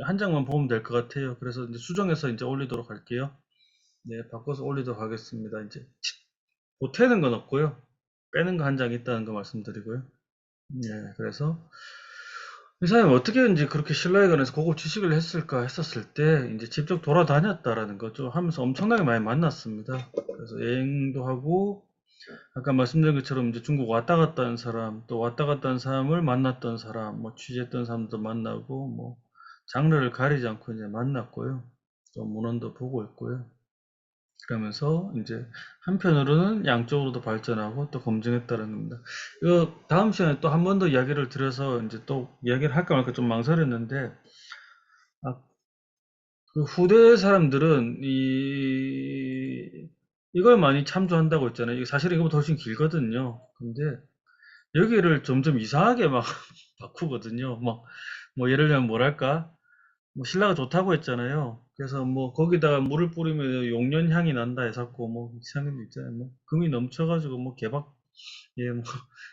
한 장만 보면 될 것 같아요. 그래서 이제 수정해서 이제 올리도록 할게요. 네, 바꿔서 올리도록 하겠습니다. 이제 보태는 건 없고요. 빼는 거 한 장 있다는 거 말씀드리고요. 네, 그래서 이 사람이 어떻게 이제 그렇게 신라에 관해서 고급 지식을 했을까 했었을 때 이제 직접 돌아다녔다라는 거죠. 하면서 엄청나게 많이 만났습니다. 그래서 여행도 하고 아까 말씀드린 것처럼 이제 중국 왔다 갔다 한 사람, 또 왔다 갔다 한 사람을 만났던 사람, 뭐 취재했던 사람도 만나고, 뭐 장르를 가리지 않고 이제 만났고요. 또 문헌도 보고 있고요. 그러면서 이제 한편으로는 양쪽으로도 발전하고 또 검증했다는 겁니다. 이거 다음 시간에 또 한 번 더 이야기를 드려서 이제 또 이야기를 할까 말까 좀 망설였는데, 아, 그 후대 사람들은 이걸 많이 참조한다고 했잖아요. 사실 이거보다 훨씬 길거든요. 근데 여기를 점점 이상하게 막 바꾸거든요. 뭐 예를 들면 뭐랄까? 뭐 신라가 좋다고 했잖아요. 그래서 뭐 거기다가 물을 뿌리면 용년 향이 난다 해서고 뭐 이상한 게 있잖아요. 뭐 금이 넘쳐가지고 뭐 개박 예 뭐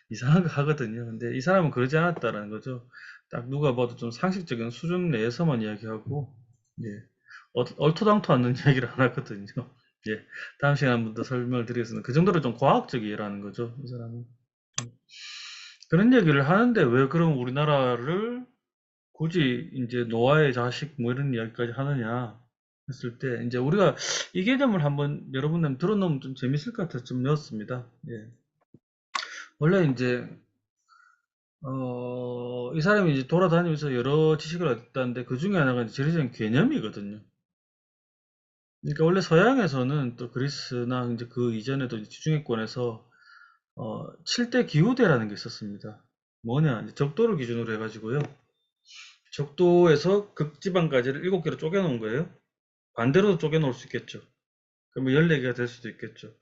이상한 거 하거든요. 근데 이 사람은 그러지 않았다라는 거죠. 딱 누가 봐도 좀 상식적인 수준 내에서만 이야기하고 예 얼토당토 않는 이야기를 안 하거든요. 예 다음 시간에 한 번 더 설명을 드리겠습니다. 그 정도로 좀 과학적이라는 거죠. 이 사람은. 그런 얘기를 하는데 왜 그럼 우리나라를 굳이 이제 노아의 자식 뭐 이런 이야기까지 하느냐 했을 때 이제 우리가 이 개념을 한번 여러분들 들어놓으면 좀 재밌을 것 같아서 좀 넣었습니다. 예. 원래 이제 이 사람이 이제 돌아다니면서 여러 지식을 얻었다는데 그 중에 하나가 이제 재래적인 개념이거든요. 그러니까 원래 서양에서는 또 그리스나 이제 그 이전에도 이제 지중해권에서 7대 기후대라는 게 있었습니다. 뭐냐, 이제 적도를 기준으로 해가지고요. 적도에서 극지방까지를 7개로 쪼개놓은 거예요. 반대로도 쪼개놓을 수 있겠죠. 그러면 14개가 될 수도 있겠죠.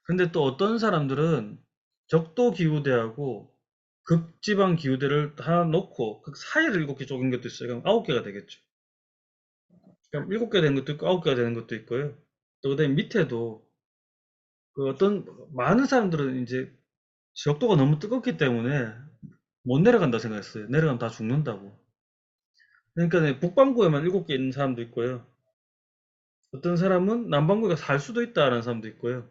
근데 또 어떤 사람들은 적도 기후대하고 극지방 기후대를 하나 놓고 그 사이를 7개 쪼갠 것도 있어요. 그럼 9개가 되겠죠. 그럼 7개 되는 것도 있고 9개가 되는 것도 있고요. 또 그다음에 밑에도 그 어떤 많은 사람들은 이제 적도가 너무 뜨겁기 때문에 못 내려간다 생각했어요. 내려가면 다 죽는다고. 그러니까 북반구에만 7개 있는 사람도 있고요. 어떤 사람은 남반구에 살 수도 있다라는 사람도 있고요.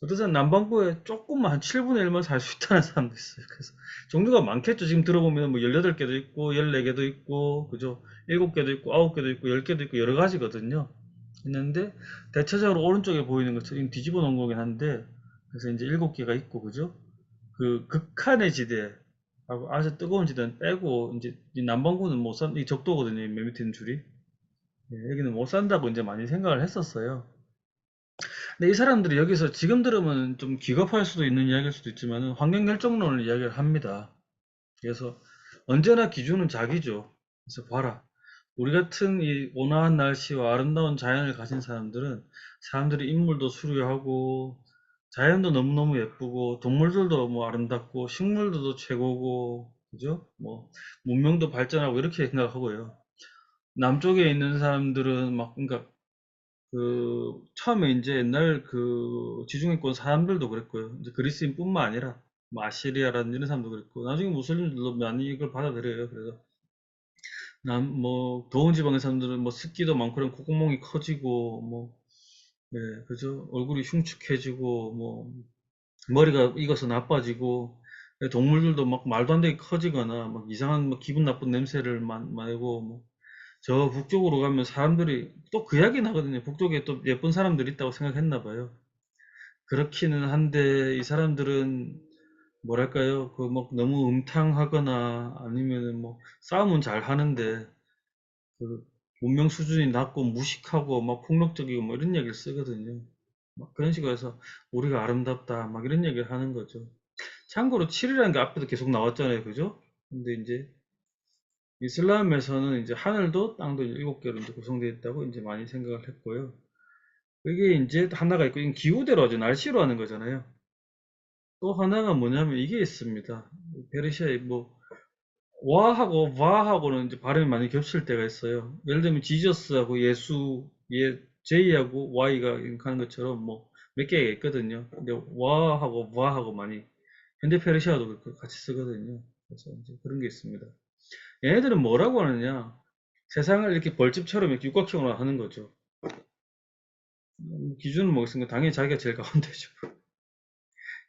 어떤 사람 남반구에 조금만 한 7분의 1만 살 수 있다는 사람도 있어요. 그래서 종류가 많겠죠. 지금 들어보면 뭐 18개도 있고 14개도 있고 그죠? 7개도 있고 9개도 있고 10개도 있고 여러 가지거든요. 있는데 대체적으로 오른쪽에 보이는 것처럼 뒤집어 놓은 거긴 한데 그래서 이제 7개가 있고 그죠? 그 극한의 지대 하고 아주 뜨거운 지대는 빼고 이제 이 남반구는 못 산, 이 적도거든요. 맨 밑에 있는 줄이. 예, 여기는 못 산다고 이제 많이 생각을 했었어요. 근데 이 사람들이 여기서 지금 들으면 좀 기겁할 수도 있는 이야기일 수도 있지만 환경결정론을 이야기를 합니다. 그래서 언제나 기준은 자기죠. 그래서 봐라. 우리 같은 이 온화한 날씨와 아름다운 자연을 가진 사람들은 사람들이 인물도 수려하고 자연도 너무너무 예쁘고 동물들도 뭐 아름답고 식물들도 최고고 그죠? 뭐 문명도 발전하고 이렇게 생각하고요. 남쪽에 있는 사람들은 막 그러니까 그 처음에 이제 옛날 그 지중해권 사람들도 그랬고요. 이제 그리스인뿐만 아니라 뭐 아시리아라는 이런 사람도 그랬고 나중에 무슬림들도 많이 이걸 받아들여요. 그래서 남 뭐 더운 지방의 사람들은 뭐 습기도 많고 그런 콧구멍이 커지고 뭐 예, 그죠? 얼굴이 흉측해지고 뭐 머리가 익어서 나빠지고 예, 동물들도 막 말도 안 되게 커지거나 막 이상한 뭐 기분 나쁜 냄새를 맡고 뭐 저 북쪽으로 가면 사람들이 또 그 이야기는 하거든요. 북쪽에 또 예쁜 사람들이 있다고 생각했나 봐요. 그렇기는 한데 이 사람들은 뭐랄까요? 그 막 너무 음탕하거나 아니면은 뭐 싸움은 잘 하는데 그 문명 수준이 낮고 무식하고 막 폭력적이고 뭐 이런 얘기를 쓰거든요. 막 그런 식으로 해서 우리가 아름답다 막 이런 얘기를 하는 거죠. 참고로 7이라는 게 앞에도 계속 나왔잖아요. 그죠? 근데 이제 이슬람에서는 이제 하늘도 땅도 7개로 이제 구성되어 있다고 이제 많이 생각을 했고요. 그게 이제 하나가 있고, 이건 기후대로 하죠. 날씨로 하는 거잖아요. 또 하나가 뭐냐면 이게 있습니다. 페르시아에 뭐, 와하고 와하고는 이제 발음이 많이 겹칠 때가 있어요. 예를 들면 지저스하고 예수, 제이하고 와이가 하는 것처럼 뭐 몇 개가 있거든요. 근데 와하고 와하고 많이 현대 페르시아도 그렇게 같이 쓰거든요. 그래서 이제 그런 게 있습니다. 얘네들은 뭐라고 하느냐? 세상을 이렇게 벌집처럼 이렇게 육각형으로 하는 거죠. 기준을 뭐겠습니까? 당연히 자기가 제일 가운데죠.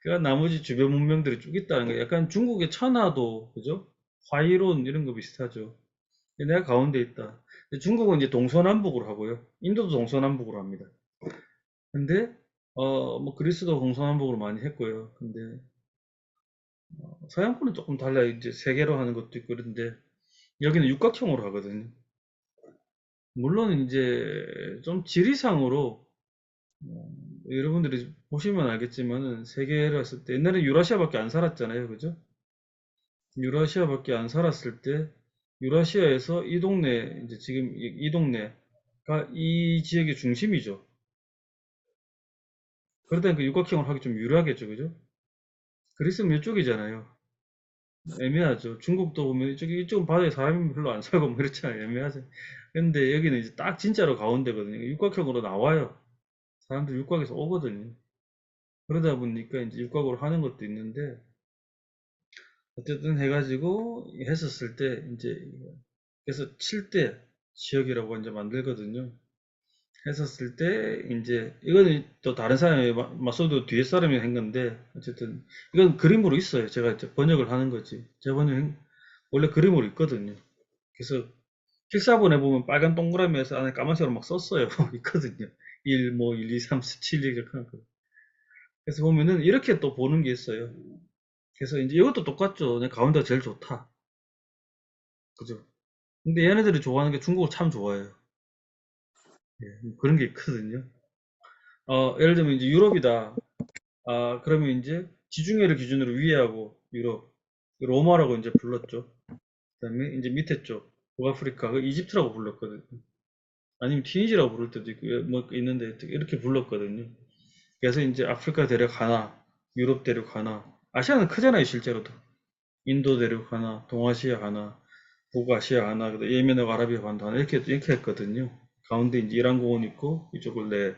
그러니까 나머지 주변 문명들이 쭉 있다는 거. 약간 중국의 천하도, 그죠? 화이론 이런 거 비슷하죠. 내가 가운데 있다. 근데 중국은 이제 동서남북으로 하고요. 인도도 동서남북으로 합니다. 근데 뭐 그리스도 동서남북으로 많이 했고요. 근데 서양권은 조금 달라요. 이제 세 개로 하는 것도 있고 그런데 여기는 육각형으로 하거든요. 물론 이제 좀 지리상으로 어, 여러분들이 보시면 알겠지만은 세계로 했을 때 옛날에 유라시아밖에 안 살았잖아요. 그죠? 유라시아밖에 안 살았을 때 유라시아에서 이 동네 이제 지금 이 동네가 이 지역의 중심이죠. 그러다 보니까 육각형을 하기 좀 유리하겠죠. 그죠? 그리스는 이쪽이잖아요. 애매하죠. 중국도 보면 이쪽은 바다에 사람이 별로 안 살고 뭐 그렇잖아요. 애매하죠. 근데 여기는 이제 딱 진짜로 가운데거든요. 육각형으로 나와요. 사람들 육각에서 오거든요. 그러다 보니까 이제 육각으로 하는 것도 있는데 어쨌든 해가지고 했었을 때 이제 그래서 7대 지역이라고 이제 만들거든요. 했었을 때 이제 이거는 또 다른 사람이 마소도 뒤에 사람이 한 건데 어쨌든 이건 그림으로 있어요. 제가 이제 번역을 하는 거지. 제 번역 원래 그림으로 있거든요. 그래서 필사본에 보면 빨간 동그라미에서 안에 까만색으로 막 썼어요. 있거든요. 1, 뭐 1, 2, 3, 4, 7 이렇게 하는 거. 그래서 보면은 이렇게 또 보는 게 있어요. 그래서 이제 이것도 똑같죠. 내 가운데가 제일 좋다. 그죠? 근데 얘네들이 좋아하는 게 중국을 참 좋아해요. 예, 뭐 그런 게 있거든요. 예를 들면 이제 유럽이다. 그러면 이제 지중해를 기준으로 위에하고 유럽, 로마라고 이제 불렀죠. 그다음에 이제 밑에 쪽, 북아프리카, 그 이집트라고 불렀거든요. 아니면 튀니지라고 부를 때도 있고, 뭐 있는데 이렇게 불렀거든요. 그래서 이제 아프리카 대륙 하나, 유럽 대륙 하나, 아시아는 크잖아요, 실제로도. 인도 대륙 하나, 동아시아 하나, 북아시아 하나, 예멘하고 아라비아 반도 하나, 이렇게 했거든요. 가운데 이제 이란 공원 있고, 이쪽을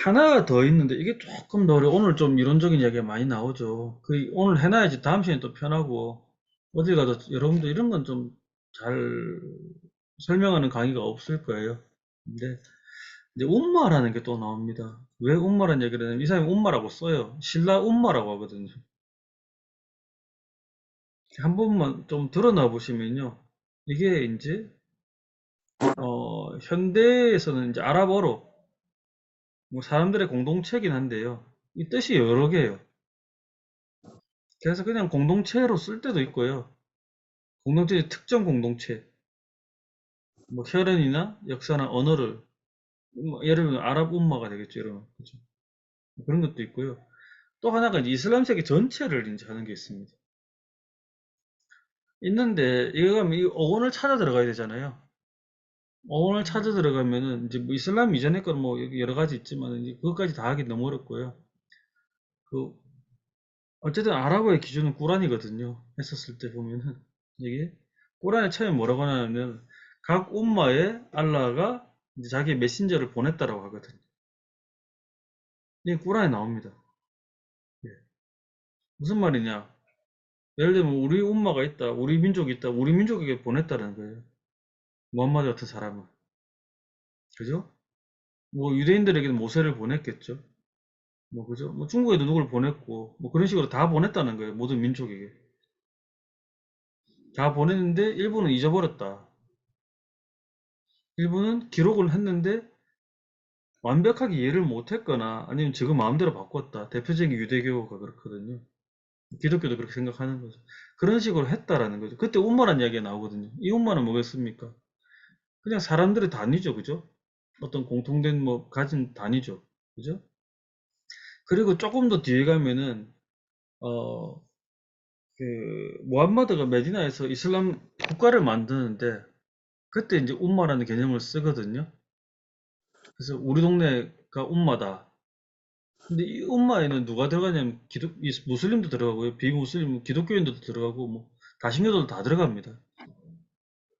하나가 더 있는데, 이게 조금 더 어려워. 오늘 좀 이론적인 이야기가 많이 나오죠. 오늘 해놔야지 다음 시간에 또 편하고, 어디 가도 여러분들 이런 건 좀 잘 설명하는 강의가 없을 거예요. 근데, 이제 um마라는 게 또 나옵니다. 왜 um마라는 얘기를 하냐면, 이 사람이 um마라고 써요. 신라 um마라고 하거든요. 한 번만 좀 드러나 보시면요. 이게 이제 현대에서는 이제 아랍어로 뭐 사람들의 공동체이긴 한데요. 이 뜻이 여러 개예요. 그래서 그냥 공동체로 쓸 때도 있고요. 공동체 특정 공동체, 뭐 혈연이나 역사나 언어를 뭐 예를 들면 아랍 um마가 되겠죠. 이런 그죠? 그런 것도 있고요. 또 하나가 이제 이슬람 세계 전체를 이제 하는 게 있습니다. 있는데 이거 가면 이 어원을 찾아 들어가야 되잖아요. 어원을 찾아 들어가면은 이제 뭐 이슬람 이전의 건 뭐 여러 가지 있지만 이제 그것까지 다 하기 너무 어렵고요. 그 어쨌든 아랍어의 기준은 꾸란이거든요. 했었을 때 보면은 이게 꾸란에 처음에 뭐라고 하냐면 각 um마에 알라가 이제 자기 메신저를 보냈다라고 하거든요. 이게 꾸란에 나옵니다. 예. 무슨 말이냐? 예를 들면 우리 um마가 있다, 우리 민족이 있다, 우리 민족에게 보냈다는 거예요. 무함마드 같은 사람은. 그죠? 뭐 유대인들에게는 모세를 보냈겠죠. 뭐 그죠? 뭐 중국에도 누굴 보냈고 뭐 그런 식으로 다 보냈다는 거예요. 모든 민족에게. 다 보냈는데 일부는 잊어버렸다. 일부는 기록을 했는데 완벽하게 이해를 못했거나 아니면 지금 마음대로 바꿨다. 대표적인 유대교가 그렇거든요. 기독교도 그렇게 생각하는 거죠. 그런 식으로 했다라는 거죠. 그때 um마란 이야기가 나오거든요. 이 um마는 뭐겠습니까? 그냥 사람들의 단위죠, 그죠? 어떤 공통된 뭐 가진 단위죠, 그죠? 그리고 조금 더 뒤에 가면은 어, 무함마드가 메디나에서 이슬람 국가를 만드는데 그때 이제 um마라는 개념을 쓰거든요. 그래서 우리 동네가 um마다. 근데 이 um마에는 누가 들어가냐면 무슬림도 들어가고요. 비무슬림, 기독교인들도 들어가고 뭐 다신교들도 다 들어갑니다.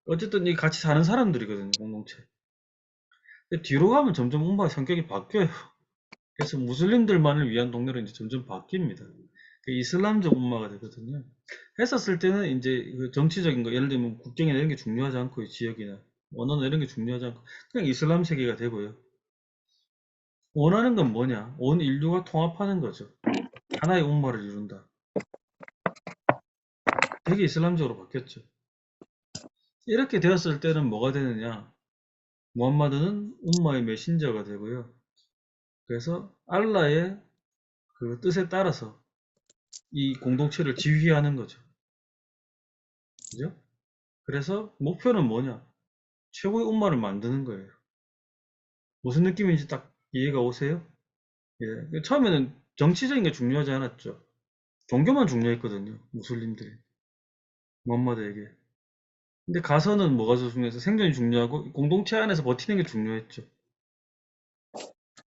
어쨌든 이 같이 사는 사람들이거든요, 공동체. 근데 뒤로 가면 점점 um마 성격이 바뀌어요. 그래서 무슬림들만을 위한 동네로 이제 점점 바뀝니다. 이슬람적 um마가 되거든요. 했었을 때는 이제 그 정치적인 거, 예를 들면 국경이나 이런 게 중요하지 않고요, 지역이나 언어나 이런 게 중요하지 않고 그냥 이슬람 세계가 되고요. 원하는 건 뭐냐? 온 인류가 통합하는 거죠. 하나의 umma를 이룬다. 되게 이슬람적으로 바뀌었죠. 이렇게 되었을 때는 뭐가 되느냐? 무함마드는 umma의 메신저가 되고요. 그래서 알라의 그 뜻에 따라서 이 공동체를 지휘하는 거죠. 그죠? 그래서 목표는 뭐냐? 최고의 umma를 만드는 거예요. 무슨 느낌인지 딱 이해가 오세요? 예. 처음에는 정치적인 게 중요하지 않았죠. 종교만 중요했거든요. 무슬림들이. 무함마드에게. 근데 가서는 뭐가 중요해서 생존이 중요하고 공동체 안에서 버티는 게 중요했죠.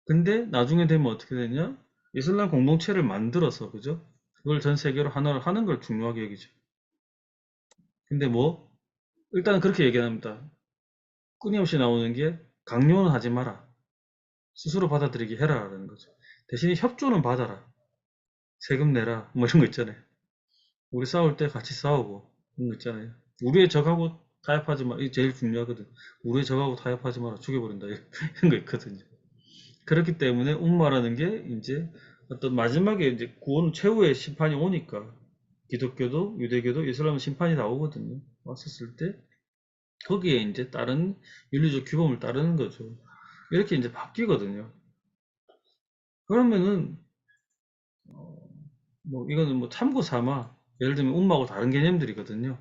근데 나중에 되면 어떻게 되냐? 이슬람 공동체를 만들어서 그죠? 그걸 전 세계로 하나를 하는 걸 중요하게 여기죠. 근데 뭐 일단 그렇게 얘기합니다. 끊임없이 나오는 게 강요는 하지 마라. 스스로 받아들이게 해라라는 거죠. 대신에 협조는 받아라. 세금 내라. 뭐 이런 거 있잖아요. 우리 싸울 때 같이 싸우고 그런 거 있잖아요. 우리의 적하고 타협하지 마. 이게 제일 중요하거든. 우리의 적하고 타협하지 마라. 죽여버린다. 이런 거 있거든요. 그렇기 때문에 um마라는 게 이제 어떤 마지막에 이제 구원 최후의 심판이 오니까 기독교도 유대교도 이슬람 심판이 나오거든요. 왔었을 때 거기에 이제 다른 윤리적 규범을 따르는 거죠. 이렇게 이제 바뀌거든요. 그러면은 뭐 이거는 뭐 참고 삼아 예를 들면 um마하고 다른 개념들이거든요.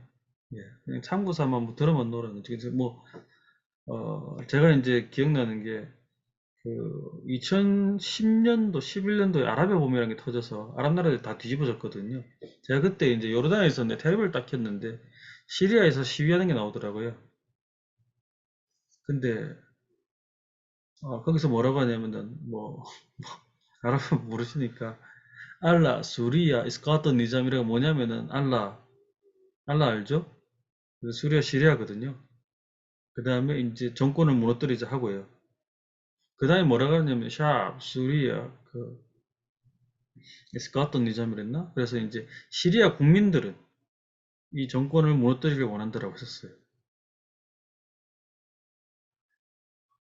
예, 그냥 참고 삼아 뭐 들어만 놓으라는 거죠. 그래서 뭐 제가 이제 기억나는 게 그 2010년도, 11년도에 아랍의 봄이라는 게 터져서 아랍 나라들이 다 뒤집어졌거든요. 제가 그때 이제 요르단에 있었는데 텔레비를 딱 켰는데 시리아에서 시위하는 게 나오더라고요. 근데 거기서 뭐라고 하냐면은 뭐 아랍어 모르시니까 알라, 수리야, 이스카트 니잠이라가 뭐냐면은 알라 알죠? 그 수리아 시리아거든요. 그 다음에 이제 정권을 무너뜨리자 하고요. 그 다음에 뭐라고 하냐면 샵, 수리아, 그 이스카트 니잠이랬나? 그래서 이제 시리아 국민들은 이 정권을 무너뜨리길 원한다라고 했었어요.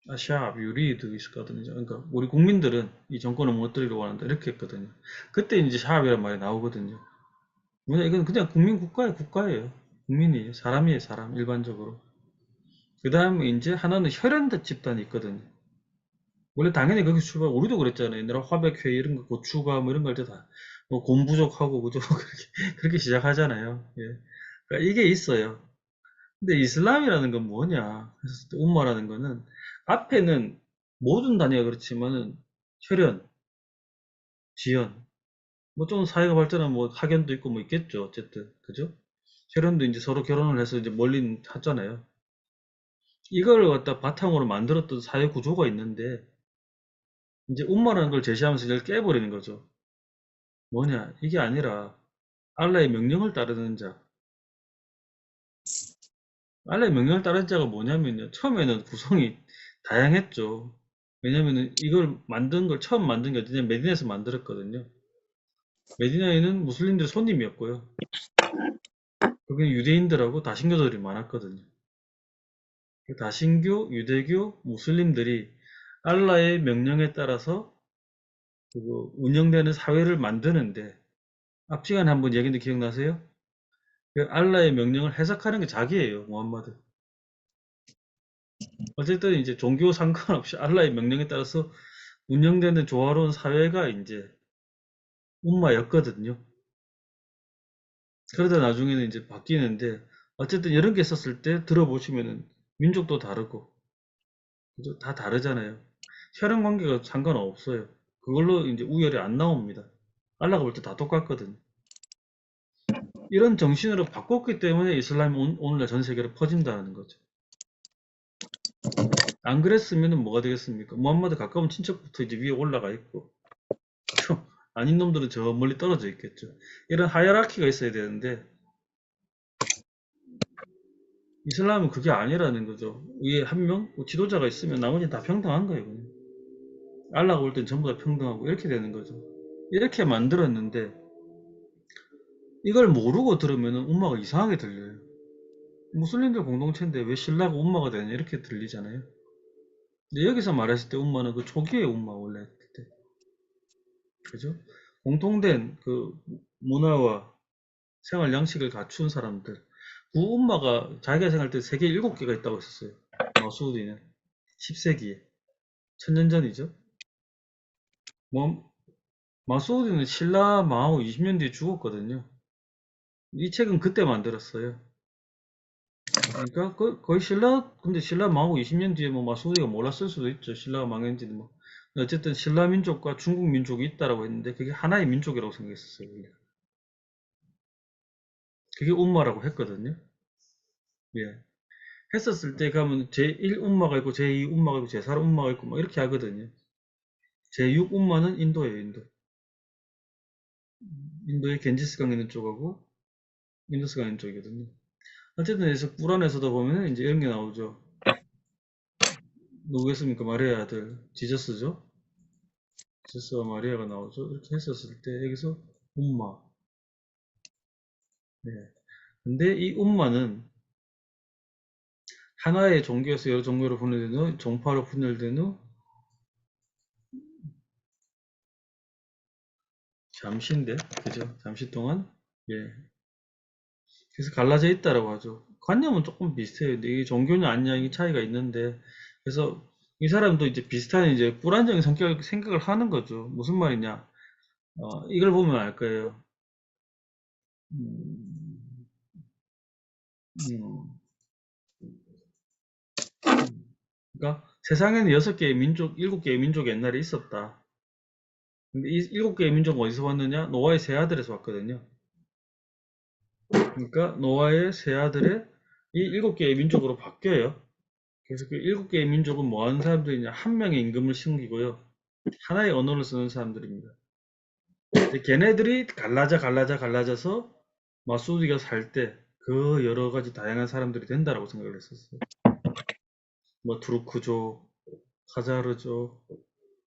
아샵, 유리드 이스카트 니잠. 그러니까 우리 국민들은 이 정권을 무너뜨리길 원한다 이렇게 했거든요. 그때 이제 샵이라는 말이 나오거든요. 뭐냐 이건 그냥 국민 국가예요. 국민이에요. 사람이에요, 사람 일반적으로. 그 다음에 이제 하나는 혈연 집단이 있거든요. 원래 당연히 거기서 출발, 우리도 그랬잖아요. 옛날에 화백회 이런 거, 고추가 뭐 이런 거 할 때 다, 뭐 곰부족하고, 그죠? 그렇게 시작하잖아요. 예. 그러니까 이게 있어요. 근데 이슬람이라는 건 뭐냐? 그래서 um마라는 거는, 앞에는 모든 단위가 그렇지만은, 혈연, 지연, 뭐 좀 사회가 발전하면 뭐 학연도 있고 뭐 있겠죠. 어쨌든. 그죠? 혈연도 이제 서로 결혼을 해서 이제 멀리 하잖아요. 이걸 갖다 바탕으로 만들었던 사회 구조가 있는데, 이제 um마라는 걸 제시하면서 이걸 깨버리는 거죠. 뭐냐? 이게 아니라 알라의 명령을 따르는 자. 알라의 명령을 따르는 자가 뭐냐면요. 처음에는 구성이 다양했죠. 왜냐면은 이걸 만든 걸 처음 만든 게 어디냐? 메디나에서 만들었거든요. 메디나에는 무슬림들 손님이었고요. 거기는 유대인들하고 다신교도들이 많았거든요. 그 다신교, 유대교, 무슬림들이 알라의 명령에 따라서 그 운영되는 사회를 만드는데 앞 시간에 한번 얘기했는데 기억나세요? 그 알라의 명령을 해석하는 게 자기예요, 무함마드. 어쨌든 이제 종교 상관없이 알라의 명령에 따라서 운영되는 조화로운 사회가 이제 um마였거든요. 그러다 나중에는 이제 바뀌는데 어쨌든 이런 게 있었을 때 들어보시면은 민족도 다르고 그죠? 다 다르잖아요. 혈연 관계가 상관없어요. 그걸로 이제 우열이 안 나옵니다. 알라가 볼 때 다 똑같거든요. 이런 정신으로 바꿨기 때문에 이슬람이 오늘날 전 세계로 퍼진다는 거죠. 안 그랬으면 뭐가 되겠습니까? 무함마드 가까운 친척부터 이제 위에 올라가 있고 아닌 놈들은 저 멀리 떨어져 있겠죠. 이런 하이라키가 있어야 되는데 이슬람은 그게 아니라는 거죠. 위에 한 명, 뭐 지도자가 있으면 나머지는 다 평등한 거예요. 그냥. 알라가 볼 땐 전부 다 평등하고 이렇게 되는 거죠. 이렇게 만들었는데 이걸 모르고 들으면 음마가 이상하게 들려요. 무슬림들 공동체인데 왜 신라가 음마가 되냐 이렇게 들리잖아요. 근데 여기서 말했을 때 음마는 그 초기의 음마 원래 그때 그죠? 공통된 그 문화와 생활 양식을 갖춘 사람들 그 음마가 자기가 생각할 때 세계 7개가 있다고 했었어요. 마수디는 10세기에 천년 전이죠. 뭐 마수디는 신라 망하고 20년 뒤에 죽었거든요. 이 책은 그때 만들었어요. 그러니까 거의 신라 근데 신라 망하고 20년 뒤에 뭐 마수디가 몰랐을 수도 있죠. 신라가 망했는지는 뭐. 어쨌든 신라 민족과 중국 민족이 있다라고 했는데 그게 하나의 민족이라고 생각했었어요. 그게 umma라고 했거든요. 예. 했었을 때 가면 제1 umma가 있고 제2 umma가 있고 제3 umma가 있고 뭐 이렇게 하거든요. 제6 umma는 인도예요, 인도. 인도의 겐지스강 있는 쪽하고 인더스강 있는 쪽이거든요. 어쨌든 그래서 꾸란에서도 보면 이제 이런 게 나오죠. 누구였습니까? 마리아 아들 지저스죠. 지저스와 마리아가 나오죠. 이렇게 했었을 때 여기서 umma. 네. 근데 이 umma는 하나의 종교에서 여러 종교로 분열된 후, 종파로 분열된 후 잠시인데, 그죠? 잠시 동안 예. 그래서 갈라져 있다라고 하죠. 관념은 조금 비슷해요. 근데 이게 종교냐 아니냐 이 차이가 있는데, 그래서 이 사람도 이제 비슷한 이제 불안정한 생각을 하는 거죠. 무슨 말이냐? 이걸 보면 알 거예요. 음, 음, 그러니까 세상에는 6개의 민족, 7개의 민족이 옛날에 있었다. 근데 이 7개의 민족은 어디서 왔느냐? 노아의 세 아들에서 왔거든요. 그러니까 노아의 세 아들의 이 7개의 민족으로 바뀌어요. 그래서 그 7개의 민족은 뭐 하는 사람들이냐? 한 명의 임금을 섬기고요. 하나의 언어를 쓰는 사람들입니다. 걔네들이 갈라져서 마수디가 살 때 그 여러 가지 다양한 사람들이 된다라고 생각을 했었어요. 뭐 투르크족, 카자르족,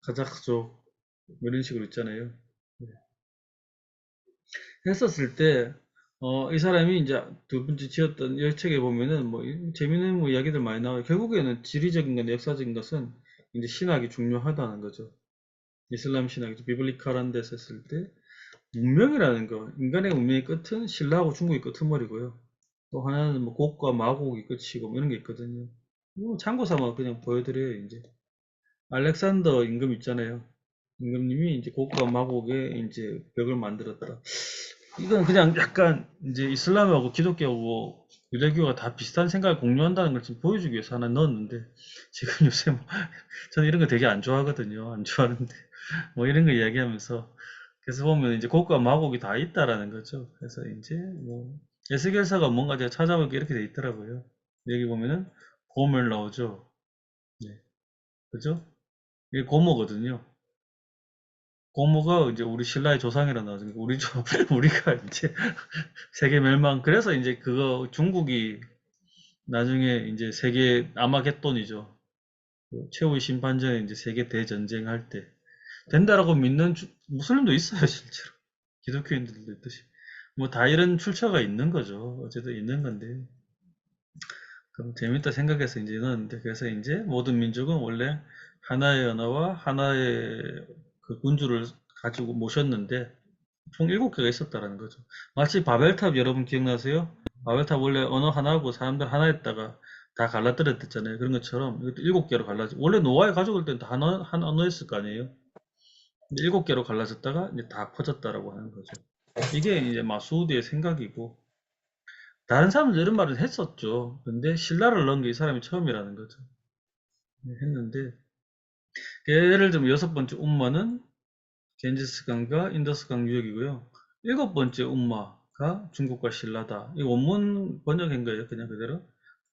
카자흐족 뭐 이런 식으로 있잖아요. 네. 했었을 때 이 사람이 이제 두 번째 지었던 열책에 보면은 뭐 재밌는 뭐 이야기들 많이 나와요. 결국에는 지리적인 건 역사적인 것은 이제 신학이 중요하다는 거죠. 이슬람 신학이 비블리칼한 데서 했을 때 문명이라는 거, 인간의 문명의 끝은 신라하고 중국이 끄트머리고요. 또 하나는 뭐 곡과 마곡이 끝이고 뭐 이런 게 있거든요. 뭐 참고 삼아 그냥 보여드려요, 이제. 알렉산더 임금 있잖아요. 임금님이 이제 곡과 마곡의 이제 벽을 만들었다. 이건 그냥 약간 이제 이슬람하고 기독교하고 유대교가 다 비슷한 생각을 공유한다는 걸 지금 보여주기 위해서 하나 넣었는데 지금 요새 뭐 저는 이런 거 되게 안 좋아하거든요. 안 좋아하는데 뭐 이런 거 이야기하면서 그래서 보면 이제 곡과 마곡이 다 있다라는 거죠. 그래서 이제 뭐 에스겔서가 뭔가 제가 찾아보니까 이렇게 돼 있더라고요. 여기 보면은 고멜 나오죠. 네. 그죠? 이게 고모거든요. 고모가 이제 우리 신라의 조상이라 나오죠. 우리가 이제 세계 멸망. 그래서 이제 그거 중국이 나중에 이제 세계 아마겟돈이죠. 그 최후의 심판전에 이제 세계 대전쟁 할 때 된다라고 믿는 무슬림도 있어요, 실제로. 기독교인들도 있듯이. 뭐 다 이런 출처가 있는 거죠. 어쨌든 있는 건데. 그럼 재밌다 생각해서 이제 넣었는데, 그래서 이제 모든 민족은 원래 하나의 언어와 하나의 그 군주를 가지고 모셨는데, 총 7개가 있었다라는 거죠. 마치 바벨탑 여러분 기억나세요? 바벨탑 원래 언어 하나고 사람들 하나였다가 다 갈라뜨렸댔잖아요. 그런 것처럼 이것도 7개로 갈라져. 원래 노아의 가족일 때는 다 한 언어였을 거 아니에요? 7개로 갈라졌다가 이제 다 퍼졌다라고 하는 거죠. 이게 이제 마수디의 생각이고 다른 사람들 이런 말을 했었죠. 근데 신라를 넣은 게 이 사람이 처음이라는 거죠. 했는데 예를 들면 6번째 umma는 겐지스강과 인더스강 유역이고요. 7번째 umma가 중국과 신라다. 이 원문 번역한 거예요. 그냥 그대로.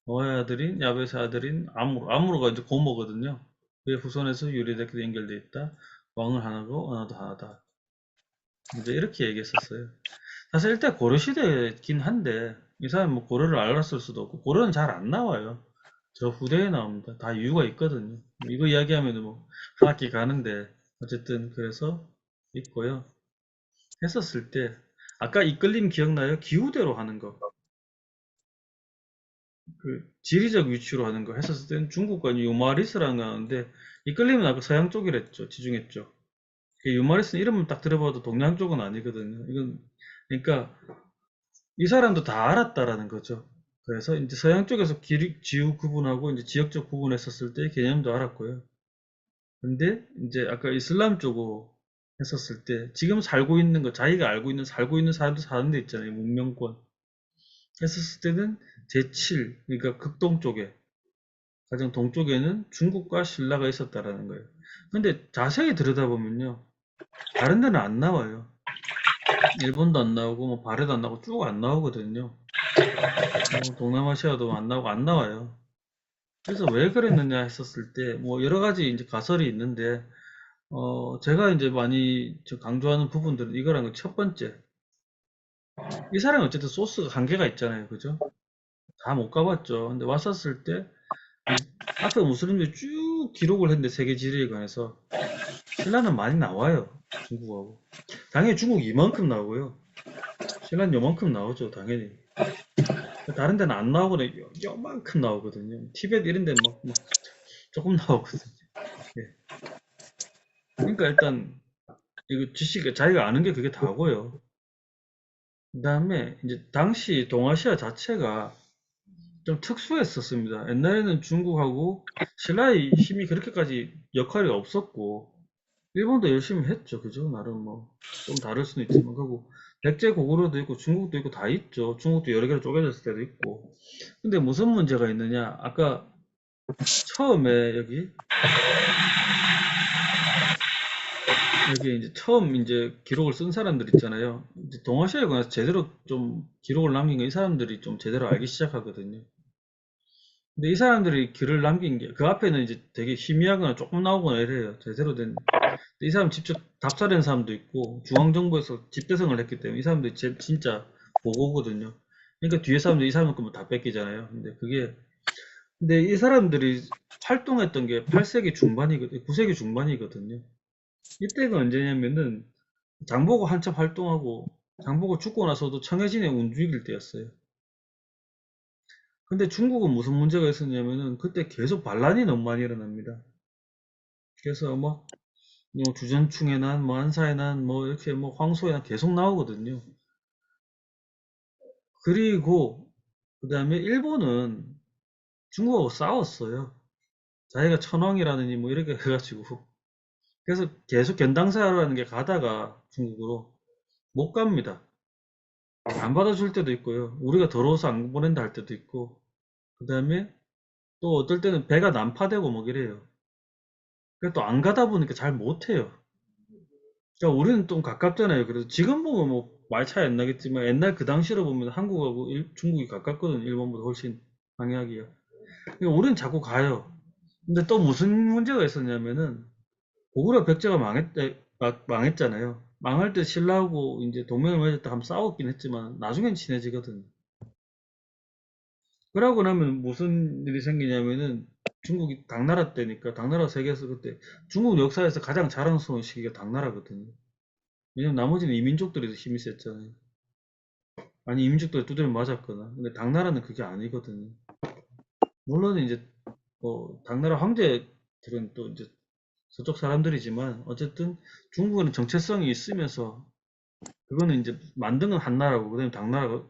노아의 아들인 야벳의 아들인 아무르가 이제 고모거든요. 그의 후손에서 유리되게 연결되어 있다. 왕을 하나고 언어도 하나다. 이제 이렇게 얘기했었어요. 사실 일단 고려 시대긴 한데 이 사람이 뭐 고려를 알았을 수도 없고 고려는 잘 안 나와요. 저 후대에 나옵니다. 다 이유가 있거든요. 이거 이야기하면 뭐 한 학기 가는데 어쨌든 그래서 있고요. 했었을 때 아까 이끌림 기억나요? 기후대로 하는 거. 그 지리적 위치로 하는 거 했었을 때는 중국과 유마리스라는 거 하는데 이끌림은 아까 서양 쪽이랬죠. 지중해 쪽. 유마리스는 이름만 딱 들어봐도 동양 쪽은 아니거든요. 이건 그러니까 이 사람도 다 알았다라는 거죠. 그래서 이제 서양 쪽에서 지구 구분하고 이제 지역적 구분했었을 때 개념도 알았고요. 근데 이제 아까 이슬람 쪽으로 했었을 때 지금 살고 있는 거 자기가 알고 있는 살고 있는 사람도 사는 데 있잖아요. 문명권 했었을 때는 제7 그러니까 극동 쪽에 가장 동쪽에는 중국과 신라가 있었다라는 거예요. 근데 자세히 들여다보면요. 다른 데는 안 나와요. 일본도 안 나오고 뭐 발해도 안 나오고 쭉 안 나오거든요. 뭐 동남아시아도 안 나오고 안 나와요. 그래서 왜 그랬느냐 했었을 때 뭐 여러 가지 이제 가설이 있는데 제가 이제 많이 강조하는 부분들은 이거랑 첫 번째 이 사람이 어쨌든 소스가 한계가 있잖아요. 그죠? 다 못 가봤죠. 근데 왔었을 때 앞에 무슬림들이 쭉 기록을 했는데 세계 지리에 관해서 신라는 많이 나와요. 중국하고. 당연히 중국 이만큼 나오고요. 신라는 요만큼 나오죠. 당연히. 다른 데는 안 나오거든요. 요만큼 나오거든요. 티베트 이런 데는 막 조금 나오거든요. 예. 그러니까 일단 이거 지식 자기가 아는 게 그게 다고요. 그다음에 이제 당시 동아시아 자체가 좀 특수했었습니다. 옛날에는 중국하고 신라의 힘이 그렇게까지 역할이 없었고 일본도 열심히 했죠. 그죠? 나름 뭐 좀 다를 수는 있지만 그리고 백제 고구려도 있고 중국도 있고 다 있죠. 중국도 여러 개로 쪼개졌을 때도 있고. 근데 무슨 문제가 있느냐? 아까 처음에 여기 이제 처음 이제 기록을 쓴 사람들 있잖아요. 이제 동아시아에 관해서 제대로 좀 기록을 남긴 건 이 사람들이 좀 제대로 알기 시작하거든요. 근데 이 사람들이 글을 남긴 게 그 앞에는 이제 되게 희미하거나 조금 나오거나 이래요. 제대로 된. 근데 이 사람 직접 답사된 사람도 있고 중앙정부에서 집대성을 했기 때문에 이 사람들이 진짜 보고거든요. 그러니까 뒤에 사람들 이 사람 거면 다 뺏기잖아요. 근데 이 사람들이 활동했던 게 8세기 중반이거든요. 9세기 중반이거든요. 이때가 언제냐면은 장보고 한참 활동하고 장보고 죽고 나서도 청해진에 움직일 때였어요. 근데 중국은 무슨 문제가 있었냐면은 그때 계속 반란이 너무 많이 일어납니다. 그래서 뭐 주전충해 난, 뭐 안사해 난, 뭐 이렇게 뭐 황소해 난 계속 나오거든요. 그리고 그다음에 일본은 중국하고 싸웠어요. 자기가 천황이라느니 뭐 이렇게 해가지고 그래서 계속 견당사라는 게 가다가 중국으로 못 갑니다. 안 받아줄 때도 있고요. 우리가 더러워서 안 보낸다 할 때도 있고 그다음에 또 어떨 때는 배가 난파되고 뭐 이래요. 그래서 또 안 가다 보니까 잘 못해요. 그러니까 우리는 좀 가깝잖아요. 그래서 지금 보면 뭐 말 차이 안 나겠지만 옛날 그 당시로 보면 한국하고 중국이 가깝거든. 일본보다 훨씬 방해하기가. 그러니까 우리는 자꾸 가요. 근데 또 무슨 문제가 있었냐면은 고구려 백제가 망했잖아요. 망할 때 신라하고 이제 동맹을 맺었다 하면 싸웠긴 했지만 나중엔 친해지거든. 그러고 나면 무슨 일이 생기냐면은 중국이 당나라 때니까 당나라 세계에서 그때 중국 역사에서 가장 자랑스러운 시기가 당나라거든요. 왜냐면 나머지는 이민족들이 더 힘이 셌잖아요. 아니 이민족들이 두드려 맞았거나. 근데 당나라는 그게 아니거든요. 물론 이제 뭐 당나라 황제들은 또 이제 서쪽 사람들이지만 어쨌든 중국에는 정체성이 있으면서 그거는 이제 만든 건 한나라고 그다음에 당나라가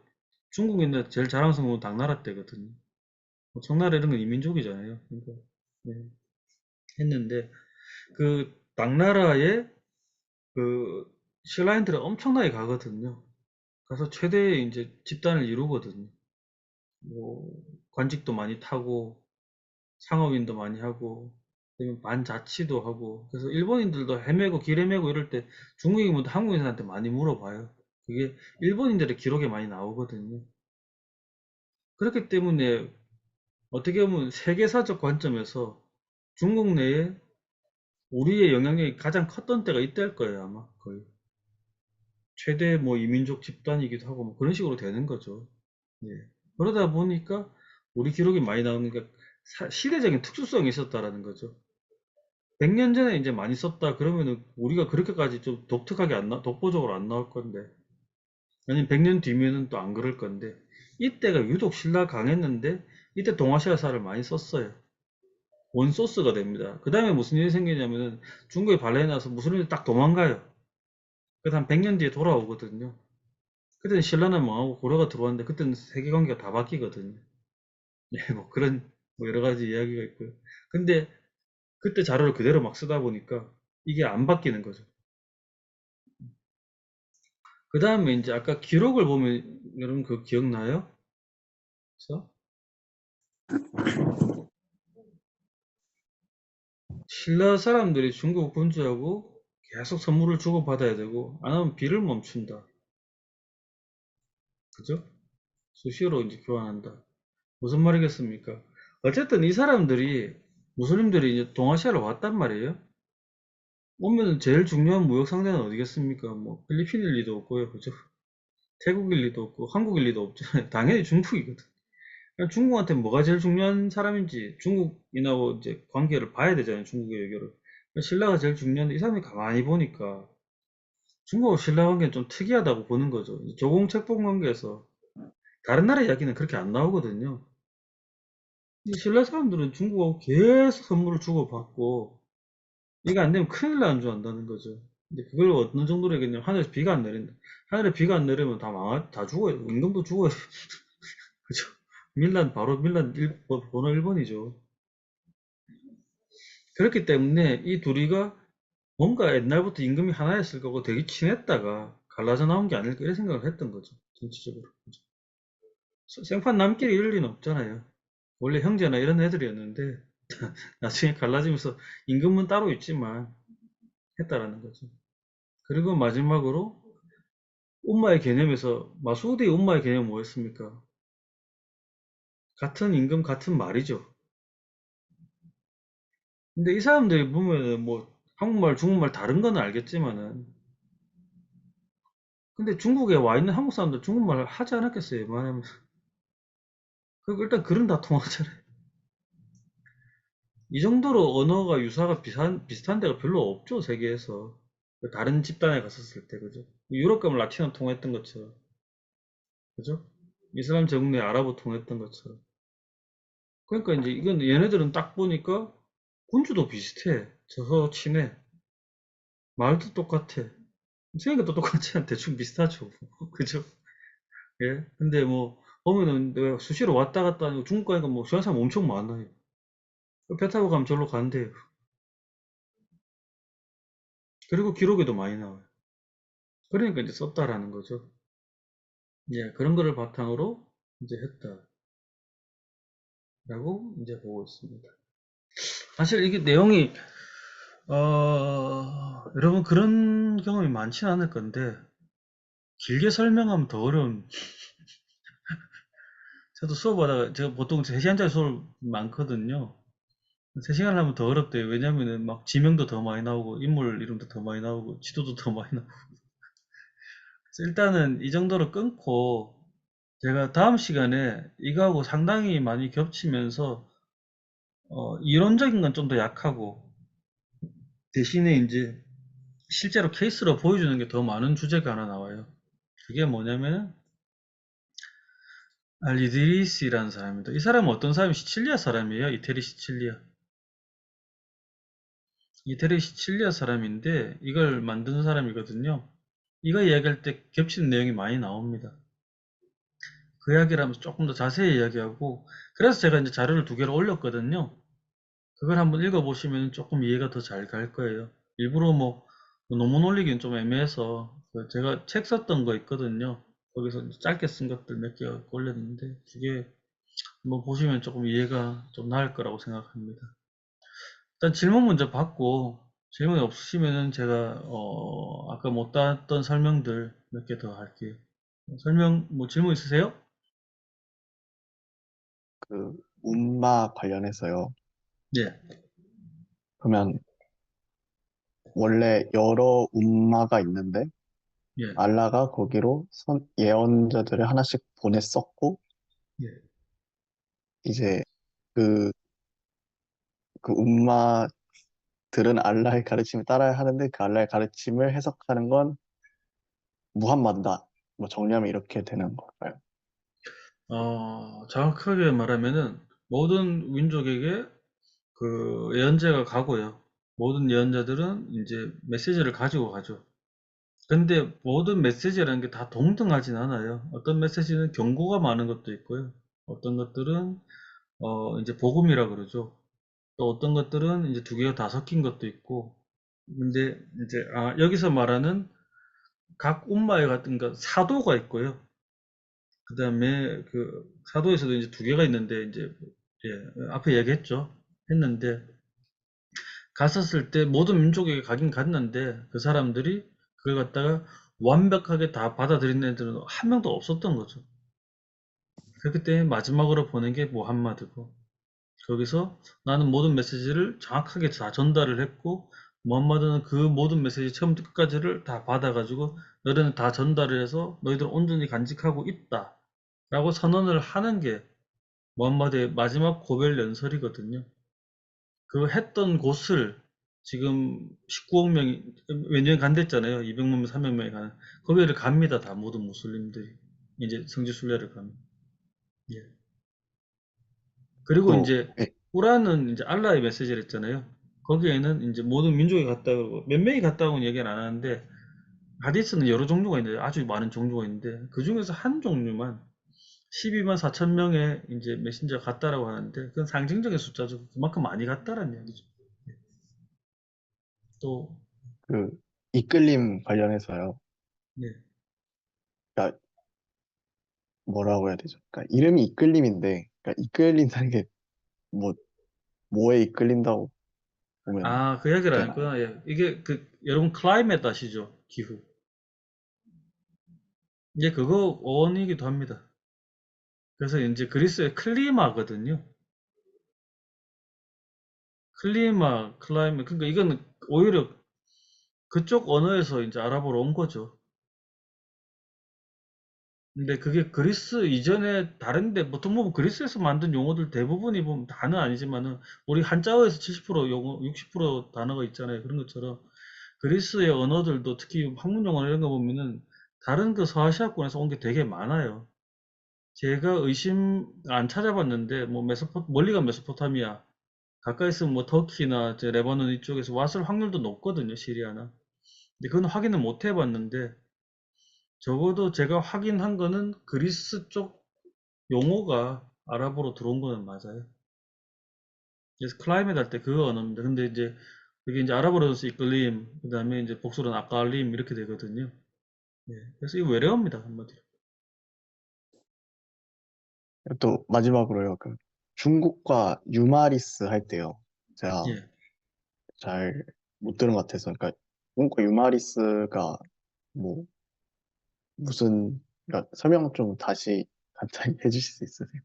중국인데 제일 자랑스러운 건 당나라 때거든요. 뭐 청나라 이런 건 이민족이잖아요. 그러니까 네, 했는데 그 당나라의 그 신라인들은 엄청나게 가거든요. 가서 최대의 이제 집단을 이루거든요. 뭐 관직도 많이 타고 상업인도 많이 하고 그다음에 반자치도 하고 그래서 일본인들도 헤매고 길 헤매고 이럴 때 중국인보다 한국인한테 많이 물어봐요. 그게 일본인들의 기록에 많이 나오거든요. 그렇기 때문에 어떻게 보면 세계사적 관점에서 중국 내에 우리의 영향력이 가장 컸던 때가 이때일 거예요, 아마 거의. 최대 뭐 이민족 집단이기도 하고 뭐 그런 식으로 되는 거죠. 예. 그러다 보니까 우리 기록이 많이 나오는 게 시대적인 특수성이 있었다라는 거죠. 100년 전에 이제 많이 썼다 그러면은 우리가 그렇게까지 좀 독특하게 독보적으로 안 나올 건데 아니면 100년 뒤면은 또 안 그럴 건데, 이때가 유독 신라가 강했는데, 이때 동아시아사를 많이 썼어요. 원소스가 됩니다. 그 다음에 무슨 일이 생기냐면은 중국에 발레 나서 무슬림들이 딱 도망가요. 그래서 한 100년 뒤에 돌아오거든요. 그때는 신라는 망하고 고려가 들어왔는데 그때는 세계관계가 다 바뀌거든요. 예, 뭐 그런 뭐 여러 가지 이야기가 있고요. 근데 그때 자료를 그대로 막 쓰다 보니까 이게 안 바뀌는 거죠. 그 다음에 이제 아까 기록을 보면 여러분 그 기억나요? 그래서 신라 사람들이 중국 군주하고 계속 선물을 주고받아야 되고 안 하면 비를 멈춘다. 그죠? 수시로 이제 교환한다. 무슨 말이겠습니까? 어쨌든 이 사람들이 무슬림들이 이제 동아시아로 왔단 말이에요. 오면은 제일 중요한 무역 상대는 어디겠습니까? 뭐 필리핀일 리도 없고요, 그죠? 태국일 리도 없고 한국일 리도 없잖아요. 당연히 중국이거든. 그냥 중국한테 뭐가 제일 중요한 사람인지 중국이나 뭐 이제 관계를 봐야 되잖아요, 중국의 외교를. 신라가 제일 중요한데 이 사람이 가만히 보니까 중국하고 신라 관계는 좀 특이하다고 보는 거죠. 조공책봉 관계에서 다른 나라 이야기는 그렇게 안 나오거든요. 이 신라 사람들은 중국하고 계속 선물을 주고받고 이게 안 되면 큰일 나는 줄 안다는 거죠. 근데 그걸 어느 정도로 얘기했냐면 하늘에서 비가 안 내린다. 하늘에 비가 안 내리면 다 죽어요. 임금도 죽어요. 그죠? 바로 밀란 번호 1번이죠. 그렇기 때문에 이 둘이가 뭔가 옛날부터 임금이 하나였을 거고 되게 친했다가 갈라져 나온 게 아닐까 이런 생각을 했던 거죠. 전체적으로. 생판 남끼리 이럴 리는 없잖아요. 원래 형제나 이런 애들이었는데 나중에 갈라지면서 임금은 따로 있지만 했다라는 거죠. 그리고 마지막으로 umma의 개념에서 마수디의 umma의 개념은 뭐였습니까? 같은 임금 같은 말이죠. 근데 이 사람들이 보면은 뭐 한국말 중국말 다른 건 알겠지만은 근데 중국에 와 있는 한국 사람들 중국말 하지 않았겠어요? 웬만하면 그 일단 글은 다 통하잖아요. 이 정도로 언어가 유사가 비슷한 데가 별로 없죠, 세계에서. 다른 집단에 갔었을 때, 그죠? 유럽 가면 라틴어 통했던 것처럼, 그죠? 이슬람 제국내 아랍어 통했던 것처럼. 그러니까 이제 이건 얘네들은 딱 보니까 군주도 비슷해. 저서 친해. 말도 똑같아. 생긴 것도 똑같지 대충 비슷하죠. 그죠? 예. 근데 뭐, 보면은 내가 수시로 왔다 갔다 하니까 중국 가니까 뭐, 좋아하는 사람 엄청 많아요. 배 타고 가면 절로 간대요. 그리고 기록에도 많이 나와요. 그러니까 이제 썼다라는 거죠. 예, 그런 거를 바탕으로 이제 했다라고 이제 보고 있습니다. 사실 이게 내용이, 여러분 그런 경험이 많지는 않을 건데, 길게 설명하면 더 어려운, 저도 수업하다가, 제가 보통 3시간짜리 수업 많거든요. 3시간 하면 더 어렵대요. 왜냐면은 막 지명도 더 많이 나오고, 인물 이름도 더 많이 나오고, 지도도 더 많이 나오고. 그래서 일단은 이 정도로 끊고, 제가 다음 시간에 이거하고 상당히 많이 겹치면서, 이론적인 건 좀 더 약하고, 대신에 이제 실제로 케이스로 보여주는 게 더 많은 주제가 하나 나와요. 그게 뭐냐면, 알리드리스라는 사람입니다. 이 사람은 어떤 사람이 시칠리아 사람이에요. 이태리 시칠리아. 이태리 시칠리아 사람인데, 이걸 만든 사람이거든요. 이거 이야기할 때 겹치는 내용이 많이 나옵니다. 그 이야기를 하면서 조금 더 자세히 이야기하고, 그래서 제가 이제 자료를 2개를 올렸거든요. 그걸 한번 읽어보시면 조금 이해가 더 잘 갈 거예요. 일부러 뭐 논문 올리기는 좀 애매해서 그 제가 책 썼던 거 있거든요. 거기서 짧게 쓴 것들 몇 개 올렸는데 그게 한번 보시면 조금 이해가 좀 나을 거라고 생각합니다. 일단 질문 먼저 받고 질문이 없으시면은 제가 아까 못 땄던 설명들 몇 개 더 할게요. 설명 뭐 질문 있으세요? 그 운마 관련해서요. 예, 그러면 원래 여러 운마가 있는데 예, 알라가 거기로 예언자들을 하나씩 보냈었고 예. 이제 그, 그 운마들은 알라의 가르침을 따라야 하는데 그 알라의 가르침을 해석하는 건 무함마드다. 뭐 정리하면 이렇게 되는 걸까요? 정확하게 말하면은 모든 민족에게 그 예언자가 가고요. 모든 예언자들은 이제 메시지를 가지고 가죠. 근데 모든 메시지라는 게 다 동등하진 않아요. 어떤 메시지는 경고가 많은 것도 있고요. 어떤 것들은 이제 복음이라 그러죠. 또 어떤 것들은 이제 두 개가 다 섞인 것도 있고. 근데 이제 여기서 말하는 각 umma에 같은 거 사도가 있고요. 그다음에 그 사도에서도 이제 두 개가 있는데 이제 앞에 얘기했죠. 했는데 갔었을 때 모든 민족에게 가긴 갔는데 그 사람들이 그걸 갖다가 완벽하게 다 받아들인 애들은 한 명도 없었던 거죠. 그렇기 때문에 마지막으로 보낸 게 무함마드고 거기서 나는 모든 메시지를 정확하게 다 전달을 했고 무함마드는 그 모든 메시지 처음부터 끝까지를 다 받아가지고 너희는 다 전달을 해서 너희들 온전히 간직하고 있다 라고 선언을 하는 게 무함마드의 마지막 고별 연설이거든요. 그 했던 곳을 지금 19억 명이 몇 년 간댔잖아요. 200만 명, 300만 명이 가는 거기를 갑니다. 다 모든 무슬림들이 이제 성지 순례를 갑니다. 예. 그리고 또, 이제 예, 꾸란은 이제 알라의 메시지를 했잖아요. 거기에는 이제 모든 민족이 갔다 그러고 몇 명이 갔다 오는 얘기는 안 하는데 하디스는 여러 종류가 있는데 아주 많은 종류가 있는데 그 중에서 한 종류만 12만 4천 명의 이제 메신저가 갔다라고 하는데 그건 상징적인 숫자죠. 그만큼 많이 갔다라는 얘기죠. 또 그, 이끌림 관련해서요. 예. 그러니까 뭐라고 해야 되죠? 그러니까 이름이 이끌림인데, 그러니까 이끌린다는 게 뭐, 뭐에 이끌린다고 보면 그 이야기를 안 되나요? 했구나. 예. 이게 그 여러분 클라이met 아시죠? 기후. 이제 그거 어원이기도 합니다. 그래서 이제 그리스의 클리마거든요. 클리마, 클라이met. 그러니까 이거는 오히려 그쪽 언어에서 이제 아랍어로 온 거죠. 근데 그게 그리스 이전에 다른데 보통 보면 그리스에서 만든 용어들 대부분이 보면 다는 아니지만은 우리 한자어에서 70% 용어, 60% 단어가 있잖아요. 그런 것처럼 그리스의 언어들도 특히 학문 용어 이런 거 보면은 다른 그 서아시아권에서 온 게 되게 많아요. 제가 안 찾아봤는데 뭐 멀리가 메소포타미아 가까이 있으면 뭐 터키나 레바논 이쪽에서 왔을 확률도 높거든요. 시리아나. 근데 그건 확인은 못 해봤는데 적어도 제가 확인한 거는 그리스 쪽 용어가 아랍어로 들어온 거는 맞아요. 그래서 클라이밋 할 때 그거 언어입니다. 근데 이제 그게 이제 아랍어로서 이끌림, 그 다음에 이제 복수로는 아깔림 이렇게 되거든요. 예. 그래서 이거 외래어입니다, 한마디로. 또 마지막으로요. 그 중국과 유마리스 할 때요. 제가 예. 잘 못 들은 것 같아서. 그러니까 중국과 유마리스가 뭐 무슨, 그러니까 설명 좀 다시 간단히 해주실 수 있으세요?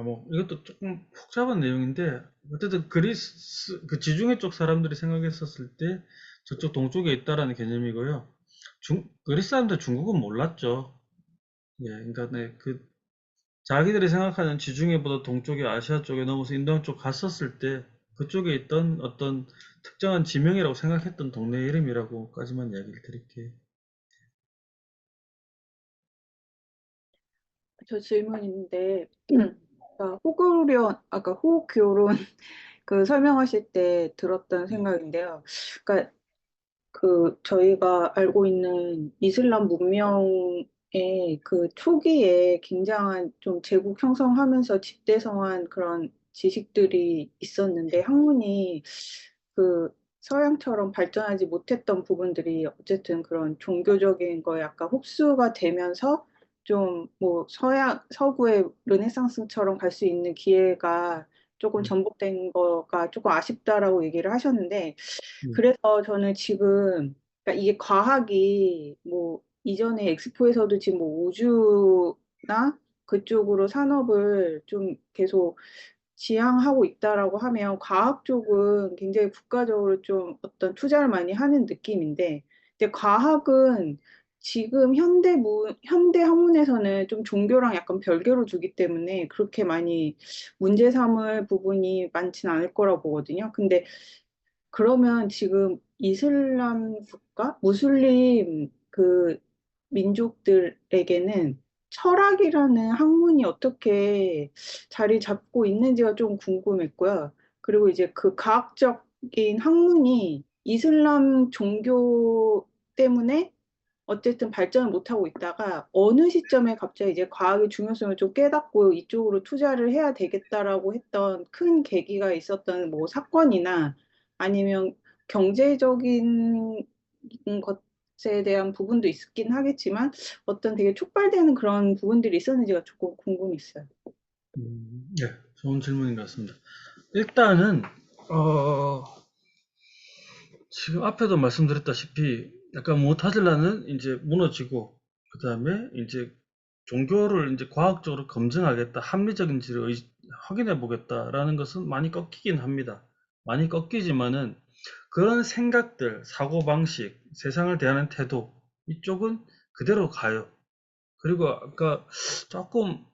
뭐 이것도 조금 복잡한 내용인데 어쨌든 그리스 그 지중해 쪽 사람들이 생각했었을 때 저쪽 동쪽에 있다라는 개념이고요. 그리스 사람들 중국은 몰랐죠. 예, 그러니까 네, 그 자기들이 생각하는 지중해보다 동쪽에 아시아 쪽에 넘어서 인도 쪽 갔었을 때 그쪽에 있던 어떤 특정한 지명이라고 생각했던 동네 이름이라고까지만 이야기를 드릴게요. 저 질문인데, 아까 아까 호교론 그 설명하실 때 들었던 예, 생각인데요. 그러니까 저희가 알고 있는 이슬람 문명의 그 초기에 굉장한 좀 제국 형성하면서 집대성한 그런 지식들이 있었는데 학문이 그 서양처럼 발전하지 못했던 부분들이 어쨌든 그런 종교적인 거에 약간 흡수가 되면서 좀 뭐 서구의 르네상스처럼 갈 수 있는 기회가 조금 예, 전복된 거가 조금 아쉽다라고 얘기를 하셨는데 예, 그래서 저는 지금 그러니까 이게 과학이 뭐 이전에 엑스포에서도 지금 뭐 우주나 그쪽으로 산업을 좀 계속 지향하고 있다라고 하면 과학 쪽은 굉장히 국가적으로 좀 어떤 투자를 많이 하는 느낌인데 근데 과학은 지금 현대 학문에서는 좀 종교랑 약간 별개로 두기 때문에 그렇게 많이 문제 삼을 부분이 많지는 않을 거라고 보거든요. 근데 그러면 지금 이슬람 국가? 무슬림 민족들에게는 철학이라는 학문이 어떻게 자리 잡고 있는지가 좀 궁금했고요. 그리고 이제 그 과학적인 학문이 이슬람 종교 때문에 어쨌든 발전을 못하고 있다가 어느 시점에 갑자기 이제 과학의 중요성을 좀 깨닫고 이쪽으로 투자를 해야 되겠다라고 했던 큰 계기가 있었던 뭐 사건이나 아니면 경제적인 것에 대한 부분도 있긴 하겠지만 어떤 되게 촉발되는 그런 부분들이 있었는지가 조금 궁금했어요. 네, 좋은 질문인 것 같습니다. 일단은 어, 지금 앞에도 말씀드렸다시피 약간 모타질라는 이제 무너지고 그 다음에 이제 종교를 이제 과학적으로 검증하겠다, 합리적인지를 확인해 보겠다라는 것은 많이 꺾이긴 합니다. 많이 꺾이지만은 그런 생각들, 사고방식, 세상을 대하는 태도 이쪽은 그대로 가요. 그리고 아까 조금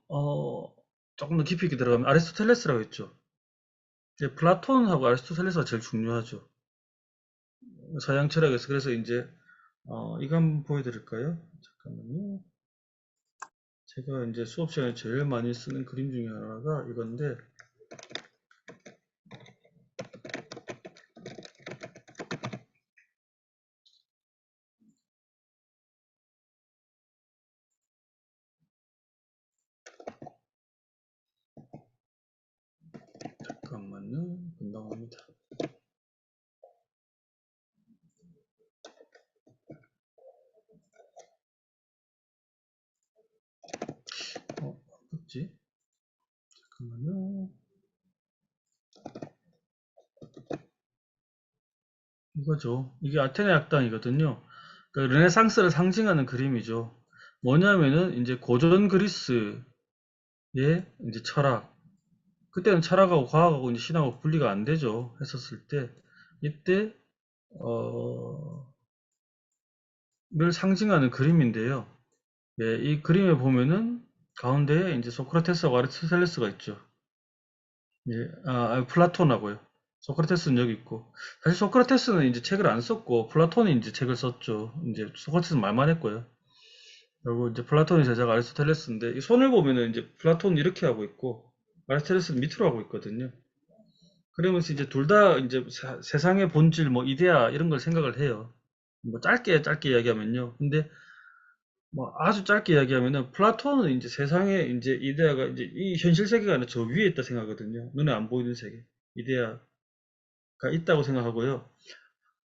조금 더 깊이 있게 들어가면 아리스토텔레스라고 했죠. 이제 플라톤하고 아리스토텔레스가 제일 중요하죠. 서양 철학에서. 그래서 이제 이거 한번 보여드릴까요? 잠깐만요. 제가 이제 수업 시간에 제일 많이 쓰는 그림 중에 하나가 이건데, 잠깐만요. 금방 옵니다. 뭐지? 잠깐만요. 이거죠. 이게 아테네 학당이거든요. 그러니까 르네상스를 상징하는 그림이죠. 뭐냐면은 이제 고전 그리스의 이제 철학. 그때는 철학하고 과학하고 이제 신학하고 분리가 안 되죠. 했었을 때 이때 를 상징하는 그림인데요. 네, 이 그림에 보면은 가운데에 이제 소크라테스하고 아리스토텔레스가 있죠. 예, 플라톤하고요. 소크라테스는 여기 있고, 사실 소크라테스는 이제 책을 안 썼고, 플라톤이 이제 책을 썼죠. 이제 소크라테스는 말만 했고요. 그리고 이제 플라톤이 제자가 아리스토텔레스인데, 이 손을 보면은 이제 플라톤은 이렇게 하고 있고, 아리스토텔레스는 밑으로 하고 있거든요. 그러면서 이제 둘 다 이제 세상의 본질, 뭐 이데아 이런 걸 생각을 해요. 뭐 짧게 짧게 이야기하면요. 근데 뭐 아주 짧게 이야기하면은 플라톤은 이제 세상에 이제 이데아가 이제 이 현실 세계가 아니라 저 위에 있다 생각하거든요. 눈에 안 보이는 세계. 이데아가 있다고 생각하고요.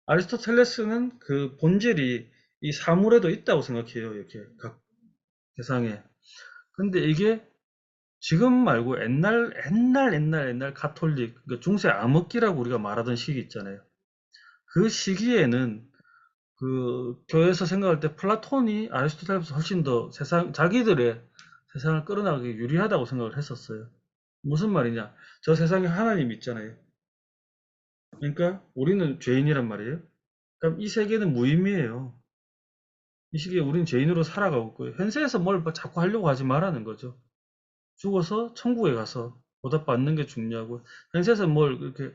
아리스토텔레스는 그 본질이 이 사물에도 있다고 생각해요. 이렇게 각 세상에. 근데 이게 지금 말고 옛날 가톨릭, 그러니까 중세 암흑기라고 우리가 말하던 시기 있잖아요. 그 시기에는 그 교회에서 생각할 때 플라톤이 아리스토텔레스보다 훨씬 더 자기들의 세상을 끌어나가기 유리하다고 생각을 했었어요. 무슨 말이냐? 저 세상에 하나님이 있잖아요. 그러니까 우리는 죄인이란 말이에요. 그럼 이 세계는 무의미해요. 이 시기에 우리는 죄인으로 살아가고 있고요. 현세에서 뭘 자꾸 하려고 하지 말라는 거죠. 죽어서 천국에 가서 보답받는 게 중요하고, 현세에서 뭘 이렇게,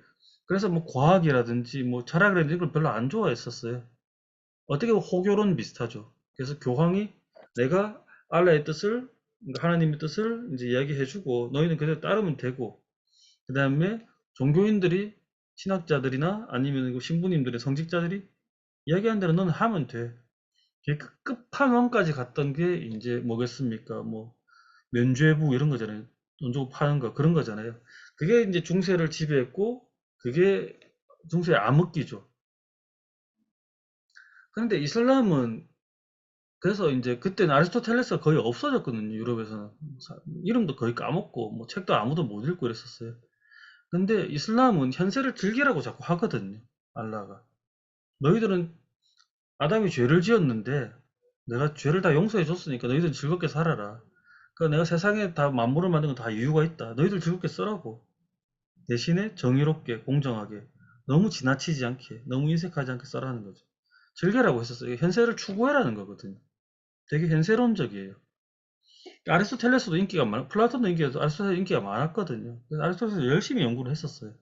그래서 뭐 과학이라든지 뭐 철학이라든지 이걸 별로 안 좋아했었어요. 어떻게 보면 호교론 비슷하죠. 그래서 교황이 내가 알라의 뜻을, 그러니까 하나님의 뜻을 이제 이야기해주고 너희는 그대로 따르면 되고, 그 다음에 종교인들이, 신학자들이나 아니면 그 신부님들의 성직자들이 이야기한 대로 너는 하면 돼. 그 끝판왕까지 갔던 게 이제 뭐겠습니까? 뭐 면죄부 이런 거잖아요. 돈 주고 파는 거 그런 거잖아요. 그게 이제 중세를 지배했고 그게 중세의 암흑기죠. 그런데 이슬람은, 그래서 이제 그때는 아리스토텔레스가 거의 없어졌거든요. 유럽에서는 이름도 거의 까먹고 뭐 책도 아무도 못 읽고 이랬었어요. 근데 이슬람은 현세를 즐기라고 자꾸 하거든요. 알라가 너희들은 아담이 죄를 지었는데 내가 죄를 다 용서해 줬으니까 너희들 즐겁게 살아라. 그러니까 내가 세상에 다 만물을 만든 건 다 이유가 있다. 너희들 즐겁게 쓰라고. 대신에 정의롭게, 공정하게, 너무 지나치지 않게, 너무 인색하지 않게 써라는 거죠. 즐겨라고 했었어요. 현세를 추구해라는 거거든요. 되게 현세론적이에요. 아리스토텔레스도 인기가 플라톤도 인기가, 아리스토텔레스 인기가 많았거든요. 그래서 아리스토텔레스 열심히 연구를 했었어요.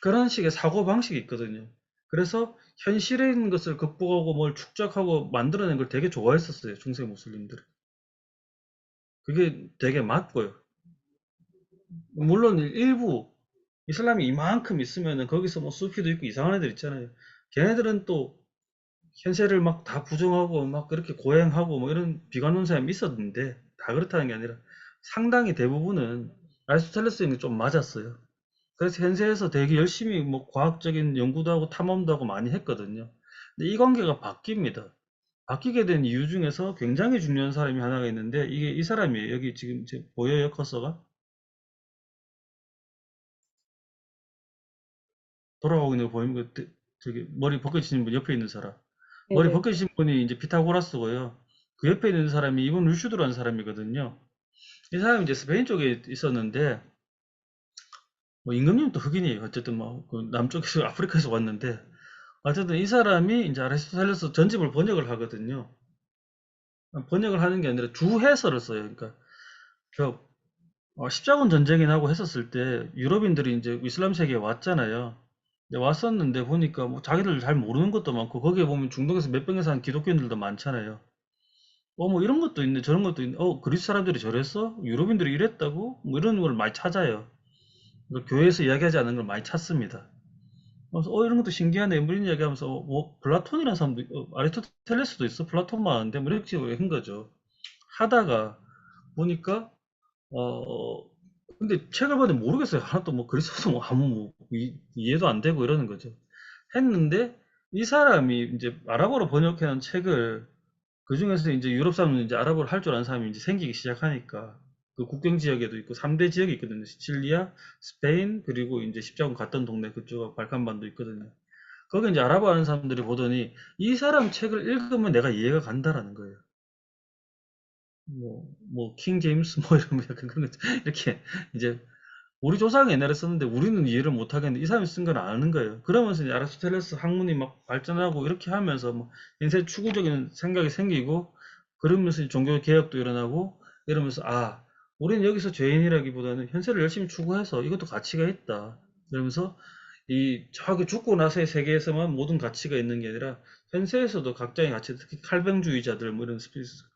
그런 식의 사고방식이 있거든요. 그래서 현실에 있는 것을 극복하고 뭘 축적하고 만들어낸 걸 되게 좋아했었어요. 중세 무슬림들은. 그게 되게 맞고요. 물론 일부 이슬람이 이만큼 있으면은 거기서 뭐 수피도 있고 이상한 애들 있잖아요. 걔네들은 또 현세를 막 다 부정하고 막 그렇게 고행하고 뭐 이런 비관론 사람이 있었는데 다 그렇다는 게 아니라 상당히 대부분은 아리스토텔레스는 좀 맞았어요. 그래서 현세에서 되게 열심히 뭐 과학적인 연구도 하고 탐험도 하고 많이 했거든요. 근데 이 관계가 바뀝니다. 바뀌게 된 이유 중에서 굉장히 중요한 사람이 하나가 있는데 이게 이 사람이에요. 여기 지금 보여요, 커서가? 돌아가고 있는 거 보이면 저기 머리 벗겨지신 분 옆에 있는 사람. 머리 네네. 벗겨지신 분이 이제 피타고라스고요. 그 옆에 있는 사람이 이분 루슈드라는 사람이거든요. 이 사람이 이제 스페인 쪽에 있었는데 뭐 임금님도 흑인이에요. 어쨌든 뭐그 남쪽에서 아프리카에서 왔는데 어쨌든 이 사람이 이제 아리스토텔레스 전집을 번역을 하거든요. 번역을 하는 게 아니라 주해설을 써요. 그러니까 그 십자군 전쟁이 나고 했었을 때 유럽인들이 이제 이슬람 세계에 왔잖아요. 근데 왔었는데 보니까 뭐 자기들 잘 모르는 것도 많고 거기에 보면 중동에서 몇 병에 사는 기독교인들도 많잖아요. 뭐 이런 것도 있네 저런 것도 있네. 그리스 사람들이 저랬어? 유럽인들이 이랬다고? 뭐 이런 걸 많이 찾아요. 그러니까 교회에서 이야기하지 않은 걸 많이 찾습니다. 그래서 이런 것도 신기하네. 뭐 이런 이야기하면서 플라톤이라는 사람도 아리스토텔레스도 있어. 플라톤만 아는데 뭐 이렇게 한 거죠. 하다가 보니까 근데 책을 봤는데 모르겠어요. 하나도 뭐 그리스어도 뭐 아무 뭐 이해도 안 되고 이러는 거죠. 했는데 이 사람이 이제 아랍어로 번역해 놓은 책을 그 중에서 이제 유럽 사람은 이제 아랍어를 할 줄 아는 사람이 이제 생기기 시작하니까 그 국경 지역에도 있고 3대 지역이 있거든요. 시칠리아, 스페인, 그리고 이제 십자군 갔던 동네 그쪽 발칸반도 있거든요. 거기 이제 아랍어 하는 사람들이 보더니 이 사람 책을 읽으면 내가 이해가 간다라는 거예요. 킹 제임스 뭐 이러면 약간 그런 거 이렇게 이제 우리 조상이 옛날에 썼는데 우리는 이해를 못 하겠는데 이 사람이 쓴 건 아는 거예요. 그러면서 이제 아리스토텔레스 학문이 막 발전하고 이렇게 하면서 뭐 인생 추구적인 생각이 생기고 그러면서 이제 종교 개혁도 일어나고 이러면서 우리는 여기서 죄인이라기보다는 현세를 열심히 추구해서 이것도 가치가 있다. 그러면서 저기 죽고 나서의 세계에서만 모든 가치가 있는 게 아니라 현세에서도 각자의 가치, 특히 칼뱅주의자들 뭐 이런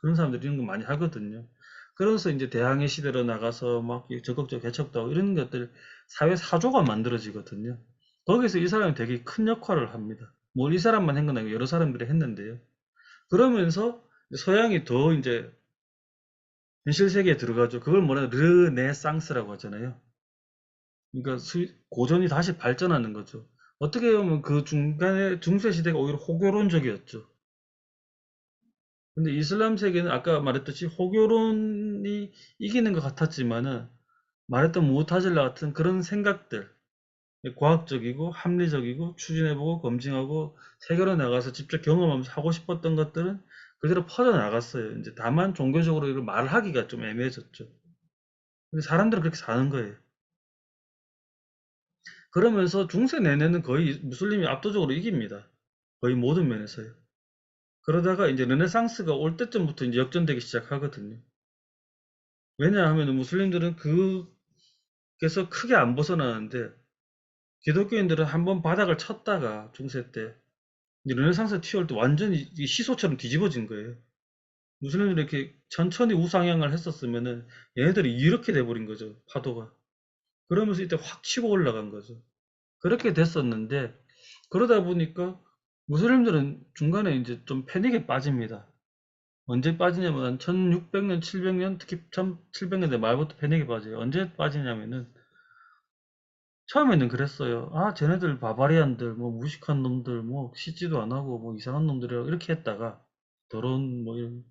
그런 사람들이 이런 거 많이 하거든요. 그래서 이제 대항해 시대로 나가서 막 적극적 개척도 하고 이런 것들 사회 사조가 만들어지거든요. 거기서 이 사람이 되게 큰 역할을 합니다. 뭘 이 사람만 한 건 아니고 여러 사람들이 했는데요. 그러면서 서양이 더 이제 현실 세계에 들어가죠. 그걸 뭐라 르네상스라고 하잖아요. 그러니까 고전이 다시 발전하는 거죠. 어떻게 보면 그 중간에 중세 시대가 오히려 호교론적이었죠. 근데 이슬람 세계는 아까 말했듯이 호교론이 이기는 것 같았지만은 말했던 무타질라 같은 그런 생각들, 과학적이고 합리적이고 추진해보고 검증하고 세계로 나가서 직접 경험하면서 하고 싶었던 것들은 그대로 퍼져나갔어요. 이제 다만 종교적으로 이걸 말하기가 좀 애매해졌죠. 근데 사람들은 그렇게 사는 거예요. 그러면서 중세 내내는 거의 무슬림이 압도적으로 이깁니다. 거의 모든 면에서요. 그러다가 이제 르네상스가 올 때쯤부터 이제 역전되기 시작하거든요. 왜냐하면 무슬림들은 그게서 크게 안 벗어나는데 기독교인들은 한번 바닥을 쳤다가 중세 때 이제 르네상스 튀어올 때 완전히 시소처럼 뒤집어진 거예요. 무슬림들이 이렇게 천천히 우상향을 했었으면은 얘네들이 이렇게 돼버린 거죠. 파도가. 그러면서 이때 확 치고 올라간 거죠. 그렇게 됐었는데 그러다 보니까 무슬림들은 중간에 이제 좀 패닉에 빠집니다. 언제 빠지냐면 한 1600년, 700년, 특히 1700년대 말부터 패닉에 빠져요. 언제 빠지냐면은 처음에는 그랬어요. 쟤네들 바바리안들, 뭐 무식한 놈들, 뭐 씻지도 안 하고 뭐 이상한 놈들이라고 이렇게 했다가 더러운 뭐 이런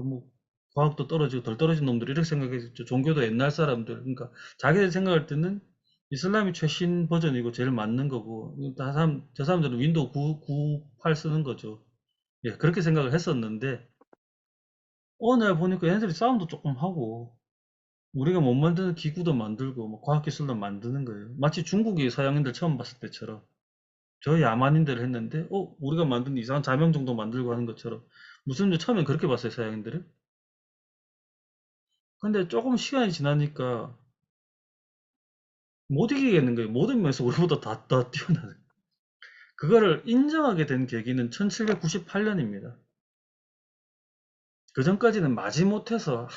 뭐 과학도 떨어지고 덜 떨어진 놈들 이렇게 생각했죠. 종교도 옛날 사람들. 그러니까 자기들 생각할 때는 이슬람이 최신 버전이고 제일 맞는 거고 저 사람들은 윈도우 998 쓰는 거죠. 예, 그렇게 생각을 했었는데 어느 날 보니까 얘네들이 싸움도 조금 하고 우리가 못 만드는 기구도 만들고 뭐 과학기술도 만드는 거예요. 마치 중국이 서양인들 처음 봤을 때처럼 저 야만인들 했는데 우리가 만든 이상한 자명종도 만들고 하는 것처럼 무슨 처음엔 그렇게 봤어요 서양인들을. 근데 조금 시간이 지나니까 못 이기겠는 거예요. 모든 면에서 우리보다 다 뛰어나요. 그거를 인정하게 된 계기는 1798년입니다. 그 전까지는 마지못해서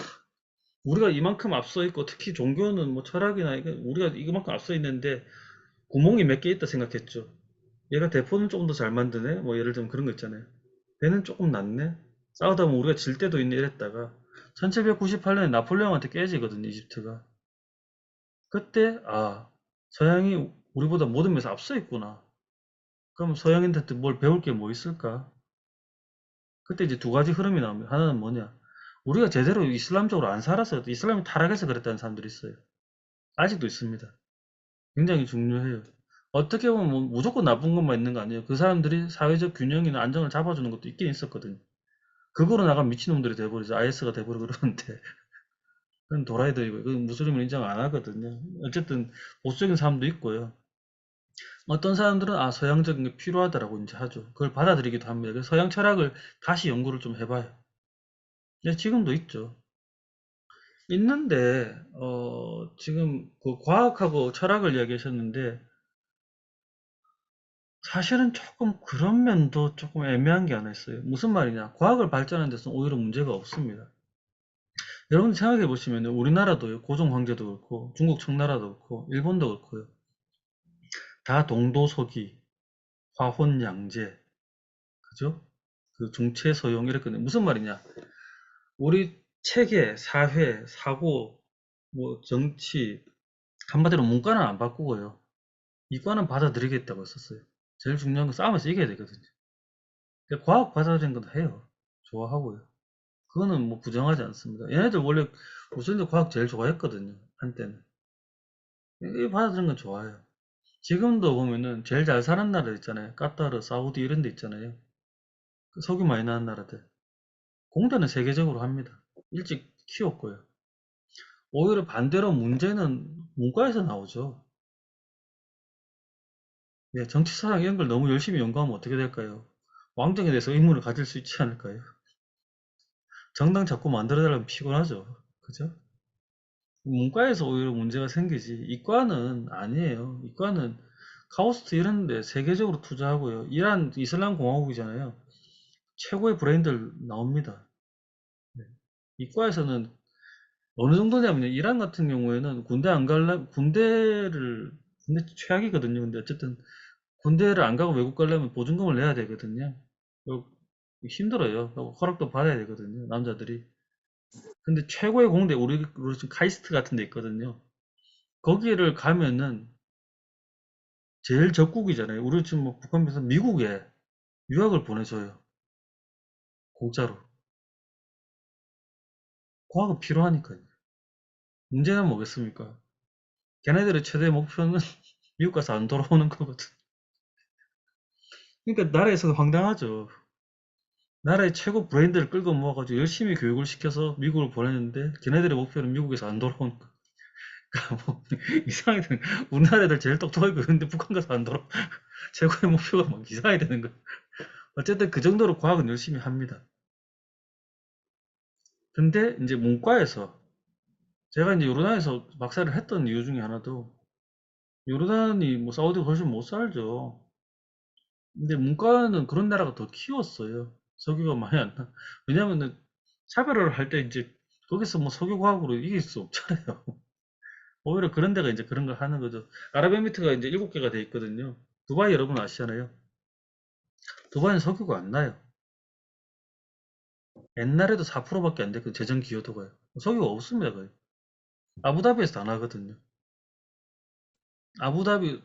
우리가 이만큼 앞서 있고 특히 종교는 뭐 철학이나 우리가 이만큼 앞서 있는데 구멍이 몇 개 있다 생각했죠. 얘가 대포는 조금 더 잘 만드네. 뭐 예를 들면 그런 거 있잖아요. 얘는 조금 낫네. 싸우다 보면 우리가 질 때도 있네 이랬다가 1798년에 나폴레옹한테 깨지거든요, 이집트가. 그때 서양이 우리보다 모든 면에서 앞서 있구나. 그럼 서양인한테 뭘 배울 게 뭐 있을까? 그때 이제 두 가지 흐름이 나옵니다. 하나는 뭐냐? 우리가 제대로 이슬람적으로 안 살아서 이슬람이 타락해서 그랬다는 사람들이 있어요. 아직도 있습니다. 굉장히 중요해요. 어떻게 보면 뭐 무조건 나쁜 것만 있는 거 아니에요. 그 사람들이 사회적 균형이나 안정을 잡아주는 것도 있긴 있었거든요. 그거로 나간 미친놈들이 돼버리죠. IS가 돼버리고 그러는데. 그건 도라이들이고, 그 무슬림을 인정 안 하거든요. 어쨌든 보수적인 사람도 있고요. 어떤 사람들은 서양적인 게 필요하다라고 이제 하죠. 그걸 받아들이기도 합니다. 그래서 서양 철학을 다시 연구를 좀 해봐요. 네, 지금도 있죠. 있는데 지금 그 과학하고 철학을 이야기하셨는데 사실은 조금 그런 면도 조금 애매한 게 하나 있어요. 무슨 말이냐? 과학을 발전하는 데서는 오히려 문제가 없습니다. 여러분 생각해 보시면 우리나라도요, 고종 황제도 그렇고 중국 청나라도 그렇고 일본도 그렇고요. 다 동도서기, 화혼양제, 그죠? 그 중체서용 이렇게 무슨 말이냐? 우리 체계, 사회, 사고, 뭐 정치 한마디로 문과는 안 바꾸고요. 이과는 받아들이겠다고 했었어요. 제일 중요한 건 싸움에서 이겨야 되거든요. 근데 과학 받아들이는 건 해요. 좋아하고요. 그거는 뭐 부정하지 않습니다. 얘네들 원래 우선도 과학 제일 좋아했거든요. 한때는. 이 받아들이는 건 좋아요. 지금도 보면은 제일 잘 사는 나라 있잖아요. 까타르, 사우디 이런 데 있잖아요. 그 석유 많이 나는 나라들. 공대는 세계적으로 합니다. 일찍 키웠고요. 오히려 반대로 문제는 문과에서 나오죠. 예, 정치사상 이런 걸 너무 열심히 연구하면 어떻게 될까요? 왕정에 대해서 의문을 가질 수 있지 않을까요? 정당 자꾸 만들어달라면 피곤하죠. 그죠? 문과에서 오히려 문제가 생기지. 이과는 아니에요. 이과는 카오스트 이런 데 세계적으로 투자하고요. 이란 이슬람 공화국이잖아요. 최고의 브레인들 나옵니다. 네. 이과에서는 어느 정도냐면 이란 같은 경우에는 군대 안 갈라 군대 최악이거든요. 근데 어쨌든 군대를 안 가고 외국 가려면 보증금을 내야 되거든요. 힘들어요. 허락도 받아야 되거든요. 남자들이. 근데 최고의 공대 우리 지금 카이스트 같은 데 있거든요. 거기를 가면은 제일 적국이잖아요. 우리 지금 뭐 북한에서 미국에 유학을 보내줘요. 공짜로. 과학은 필요하니까요. 문제는 뭐겠습니까? 걔네들의 최대 목표는 미국 가서 안 돌아오는 거거든. 그러니까 나라에서는 황당하죠. 나라의 최고 브레인들을 끌고 모아가지고 열심히 교육을 시켜서 미국을 보내는데 걔네들의 목표는 미국에서 안 돌아오는 거. 그러니까 뭐 이상하게 우리나라 애들 제일 똑똑하고 그런데 북한 가서 안 돌아. 최고의 목표가 막 이상하게 되는 거. 어쨌든 그 정도로 과학은 열심히 합니다. 근데 이제 문과에서 제가 이제 요르단에서 박사를 했던 이유 중에 하나도 요르단이 뭐 사우디가 훨씬 못 살죠. 근데 문과는 그런 나라가 더 키웠어요. 석유가 많이 안 나. 왜냐면은 차별화를 할 때 이제 거기서 뭐 석유과학으로 이길 수 없잖아요. 오히려 그런 데가 이제 그런 걸 하는 거죠. 아랍에미리트가 이제 7개가 돼 있거든요. 두바이 여러분 아시잖아요. 두바이는 석유가 안 나요. 옛날에도 4%밖에 안 됐거든요. 재정 기여도가요. 석유가 없습니다, 거의. 아부다비에서 다 나거든요. 아부다비,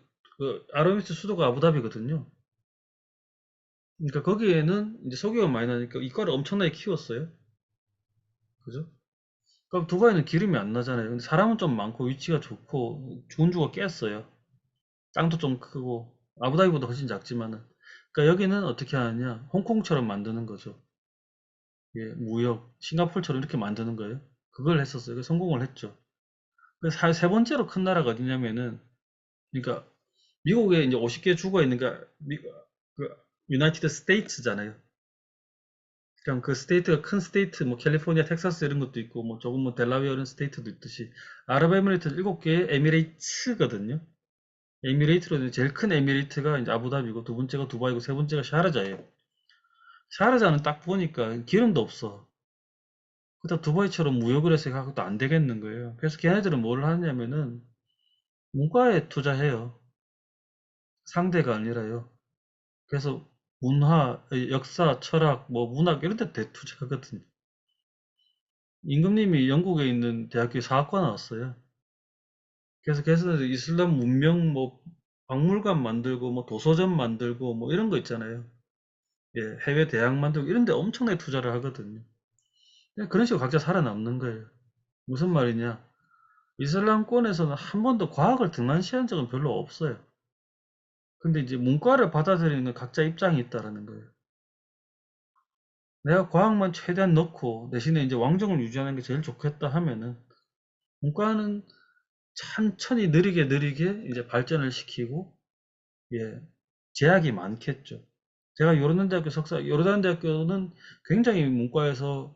아랍에미리트 수도가 아부다비거든요. 그러니까 거기에는 이제 석유가 많이 나니까 이과를 엄청나게 키웠어요. 그죠? 그럼 두바이는 기름이 안 나잖아요. 근데 사람은 좀 많고 위치가 좋고 운주가 깼어요. 땅도 좀 크고 아부다비보다 훨씬 작지만은. 그러니까 여기는 어떻게 하느냐? 홍콩처럼 만드는 거죠. 예, 무역, 싱가포르처럼 이렇게 만드는 거예요. 그걸 했었어요. 그래서 성공을 했죠. 그래서 세 번째로 큰 나라가 어디냐면은, 그러니까 미국에 이제 50개 주가 있는 그 유나이티드 스테이츠잖아요. 그냥 그 스테이트가 큰 스테이트, 뭐 캘리포니아, 텍사스 이런 것도 있고, 뭐 조금 뭐 델라웨어 이런 스테이트도 있듯이 아랍에미리트는 7개의 에미레이츠거든요. 에미레이트로 제일 큰 에미레이트가 이제 아부다비고 두 번째가 두바이고 세 번째가 샤르자예요. 샤르자는 딱 보니까 기름도 없어. 그렇다 두바이처럼 무역을 해서 하고도 안 되겠는 거예요. 그래서 걔네들은 뭘 하냐면은 문과에 투자해요. 상대가 아니라요. 그래서 문화, 역사, 철학, 뭐 문학 이런 데 대투자하거든요. 임금님이 영국에 있는 대학교에 사학과 나왔어요. 그래서 걔네들 이슬람 문명 뭐 박물관 만들고 뭐 도서전 만들고 뭐 이런 거 있잖아요. 예, 해외 대학 만들고 이런 데 엄청나게 투자를 하거든요. 그냥 그런 식으로 각자 살아남는 거예요. 무슨 말이냐? 이슬람권에서는 한 번도 과학을 등한시한 적은 별로 없어요. 근데 이제 문과를 받아들이는 각자 입장이 있다라는 거예요. 내가 과학만 최대한 넣고 대신에 이제 왕정을 유지하는 게 제일 좋겠다 하면은 문과는 천천히 느리게 느리게 이제 발전을 시키고 예, 제약이 많겠죠. 제가 요르단대학교 석사, 요르단대학교는 굉장히 문과에서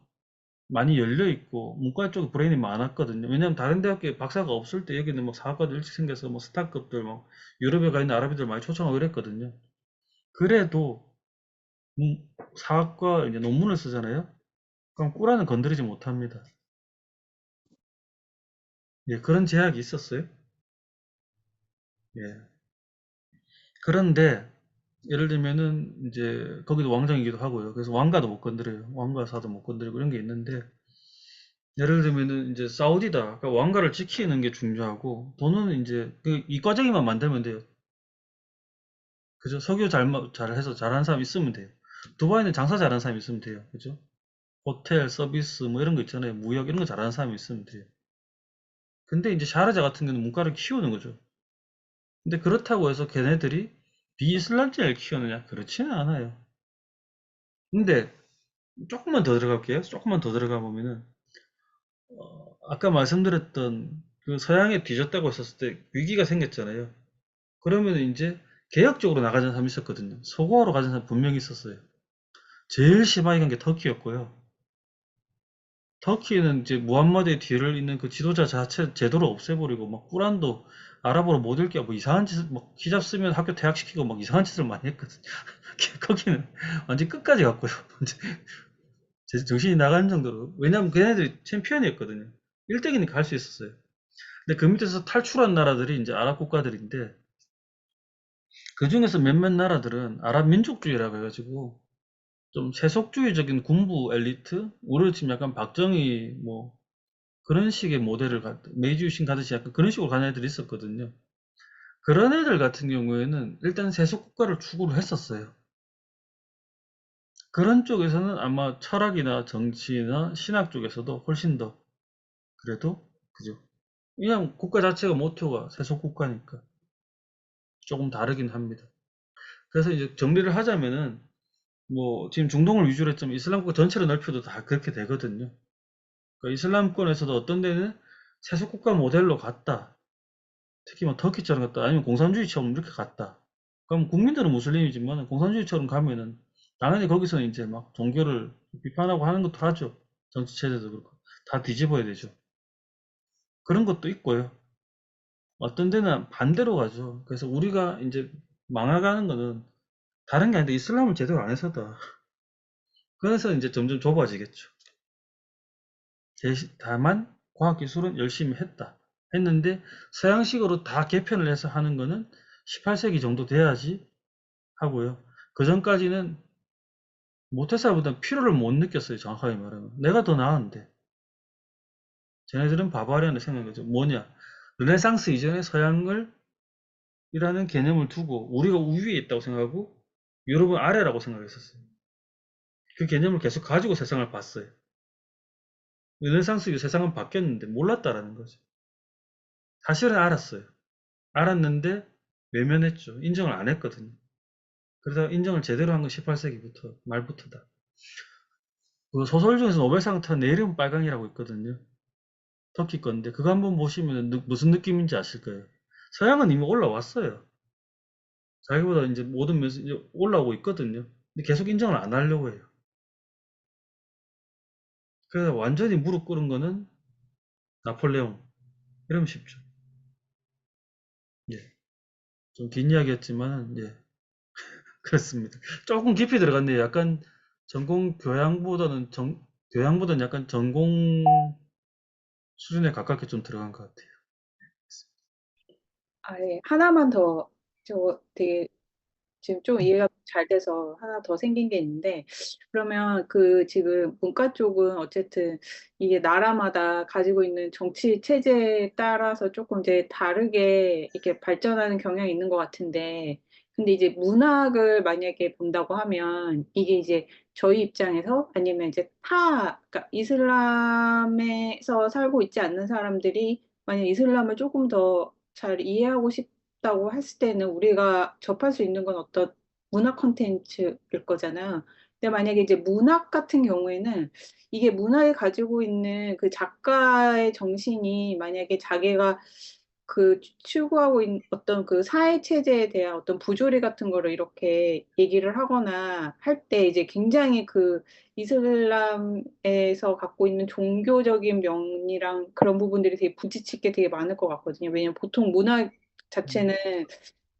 많이 열려 있고 문과 쪽에 브레인이 많았거든요. 왜냐면 다른 대학교에 박사가 없을 때 여기는 뭐 사학과도 일찍 생겨서 뭐 스타급들 막 유럽에 가 있는 아랍인들 많이 초청하고 이랬거든요. 그래도 사학과 이제 논문을 쓰잖아요. 그럼 꾸라는 건드리지 못합니다. 예, 그런 제약이 있었어요. 예. 그런데 예를 들면은 이제 거기도 왕정이기도 하고요. 그래서 왕가도 못 건드려요. 왕가사도 못 건드리고 이런 게 있는데 예를 들면은 이제 사우디다. 그러니까 왕가를 지키는 게 중요하고 돈은 이제 그 이과적이만 만들면 돼요. 그죠? 석유 잘해서 잘하는 사람 있으면 돼요. 두바이는 장사 잘하는 사람 있으면 돼요. 그죠? 호텔 서비스 뭐 이런 거 있잖아요. 무역 이런 거 잘하는 사람이 있으면 돼요. 근데 이제 샤르자 같은 경우는 문과를 키우는 거죠. 근데 그렇다고 해서 걔네들이 비이슬람자를 키우느냐? 그렇지는 않아요. 근데 조금만 더 들어갈게요. 조금만 더 들어가 보면은 아까 말씀드렸던 그 서양에 뒤졌다고 했었을 때 위기가 생겼잖아요. 그러면 이제 개혁적으로 나가는 사람이 있었거든요. 소고하러 가는 사람 분명히 있었어요. 제일 심하게 간 게 터키였고요. 터키는 이제 무함마드의 뒤를 잇는 그 지도자 자체 제도를 없애버리고 막 꾸란도 아랍어로 못 읽게 뭐 이상한 짓을 막 히잡 쓰면 학교 퇴학시키고 막 이상한 짓을 많이 했거든요. 거기는 완전 끝까지 갔고요. 제 정신이 나가는 정도로. 왜냐면 걔네들이 챔피언이었거든요. 1등이니까 할 수 있었어요. 근데 그 밑에서 탈출한 나라들이 이제 아랍 국가들인데 그 중에서 몇몇 나라들은 아랍 민족주의라고 해가지고 좀 세속주의적인 군부 엘리트? 우리로 지금 약간 박정희 뭐 그런 식의 모델을 메이주신 가듯이 약간 그런 식으로 가는 애들이 있었거든요. 그런 애들 같은 경우에는 일단 세속 국가를 추구를 했었어요. 그런 쪽에서는 아마 철학이나 정치나 신학 쪽에서도 훨씬 더 그래도 그죠. 그냥 국가 자체가 모토가 세속 국가니까 조금 다르긴 합니다. 그래서 이제 정리를 하자면은 뭐 지금 중동을 위주로 했지만 이슬람 국가 전체를 넓혀도 다 그렇게 되거든요. 그러니까 이슬람권에서도 어떤 데는 세속 국가 모델로 갔다. 특히 뭐 터키처럼 갔다. 아니면 공산주의처럼 이렇게 갔다. 그럼 국민들은 무슬림이지만 공산주의처럼 가면은 당연히 거기서는 이제 막 종교를 비판하고 하는 것도 하죠. 정치 체제도 그렇고 다 뒤집어야 되죠. 그런 것도 있고요. 어떤 데는 반대로 가죠. 그래서 우리가 이제 망해가는 거는 다른 게 아닌데 이슬람을 제대로 안 해서다. 그래서 이제 점점 좁아지겠죠. 다만 과학기술은 열심히 했는데 서양식으로 다 개편을 해서 하는 거는 18세기 정도 돼야지 하고요. 그 전까지는 모태사보다 필요를 못 느꼈어요. 정확하게 말하면. 내가 더 나았는데. 쟤네들은 바바리안을 생각한 거죠. 뭐냐. 르네상스 이전에 서양을 이라는 개념을 두고 우리가 우위에 있다고 생각하고 유럽은 아래라고 생각했었어요. 그 개념을 계속 가지고 세상을 봤어요. 르네상스 이후 세상은 바뀌었는데 몰랐다라는 거죠. 사실은 알았어요. 알았는데 외면했죠. 인정을 안 했거든요. 그래서 인정을 제대로 한 건 18세기부터 말부터다. 그 소설 중에서 노벨상 탄 내 이름은 빨강이라고 있거든요. 터키 건데 그거 한번 보시면 무슨 느낌인지 아실 거예요. 서양은 이미 올라왔어요. 자기보다 이제 모든 면에서 이제 올라오고 있거든요. 근데 계속 인정을 안 하려고 해요. 그래서 완전히 무릎 꿇은 거는 나폴레옹 이러면 쉽죠. 예. 좀 긴 이야기였지만, 예, 그렇습니다. 조금 깊이 들어갔네요. 약간 전공 교양보다는 약간 전공 수준에 가깝게 좀 들어간 것 같아요. 예. 하나만 더, 되게 지금 좀 이해가 잘 돼서 하나 더 생긴 게 있는데, 그러면 그 지금 문과 쪽은 어쨌든 이게 나라마다 가지고 있는 정치 체제에 따라서 조금 이제 다르게 이렇게 발전하는 경향이 있는 것 같은데, 근데 이제 문학을 만약에 본다고 하면 이게 이제 저희 입장에서 아니면 이제 그러니까 이슬람에서 살고 있지 않는 사람들이 만약 이슬람을 조금 더 잘 이해하고 싶다고 했을 때는 우리가 접할 수 있는 건 어떤 문학 콘텐츠일 거잖아요. 근데 만약에 이제 문학 같은 경우에는 이게 문학이 가지고 있는 그 작가의 정신이 만약에 자기가 그 추구하고 있는 어떤 그 사회 체제에 대한 어떤 부조리 같은 거를 이렇게 얘기를 하거나 할 때 이제 굉장히 그 이슬람에서 갖고 있는 종교적인 면이랑 그런 부분들이 되게 부딪힐 게 되게 많을 것 같거든요. 왜냐면 보통 문학 자체는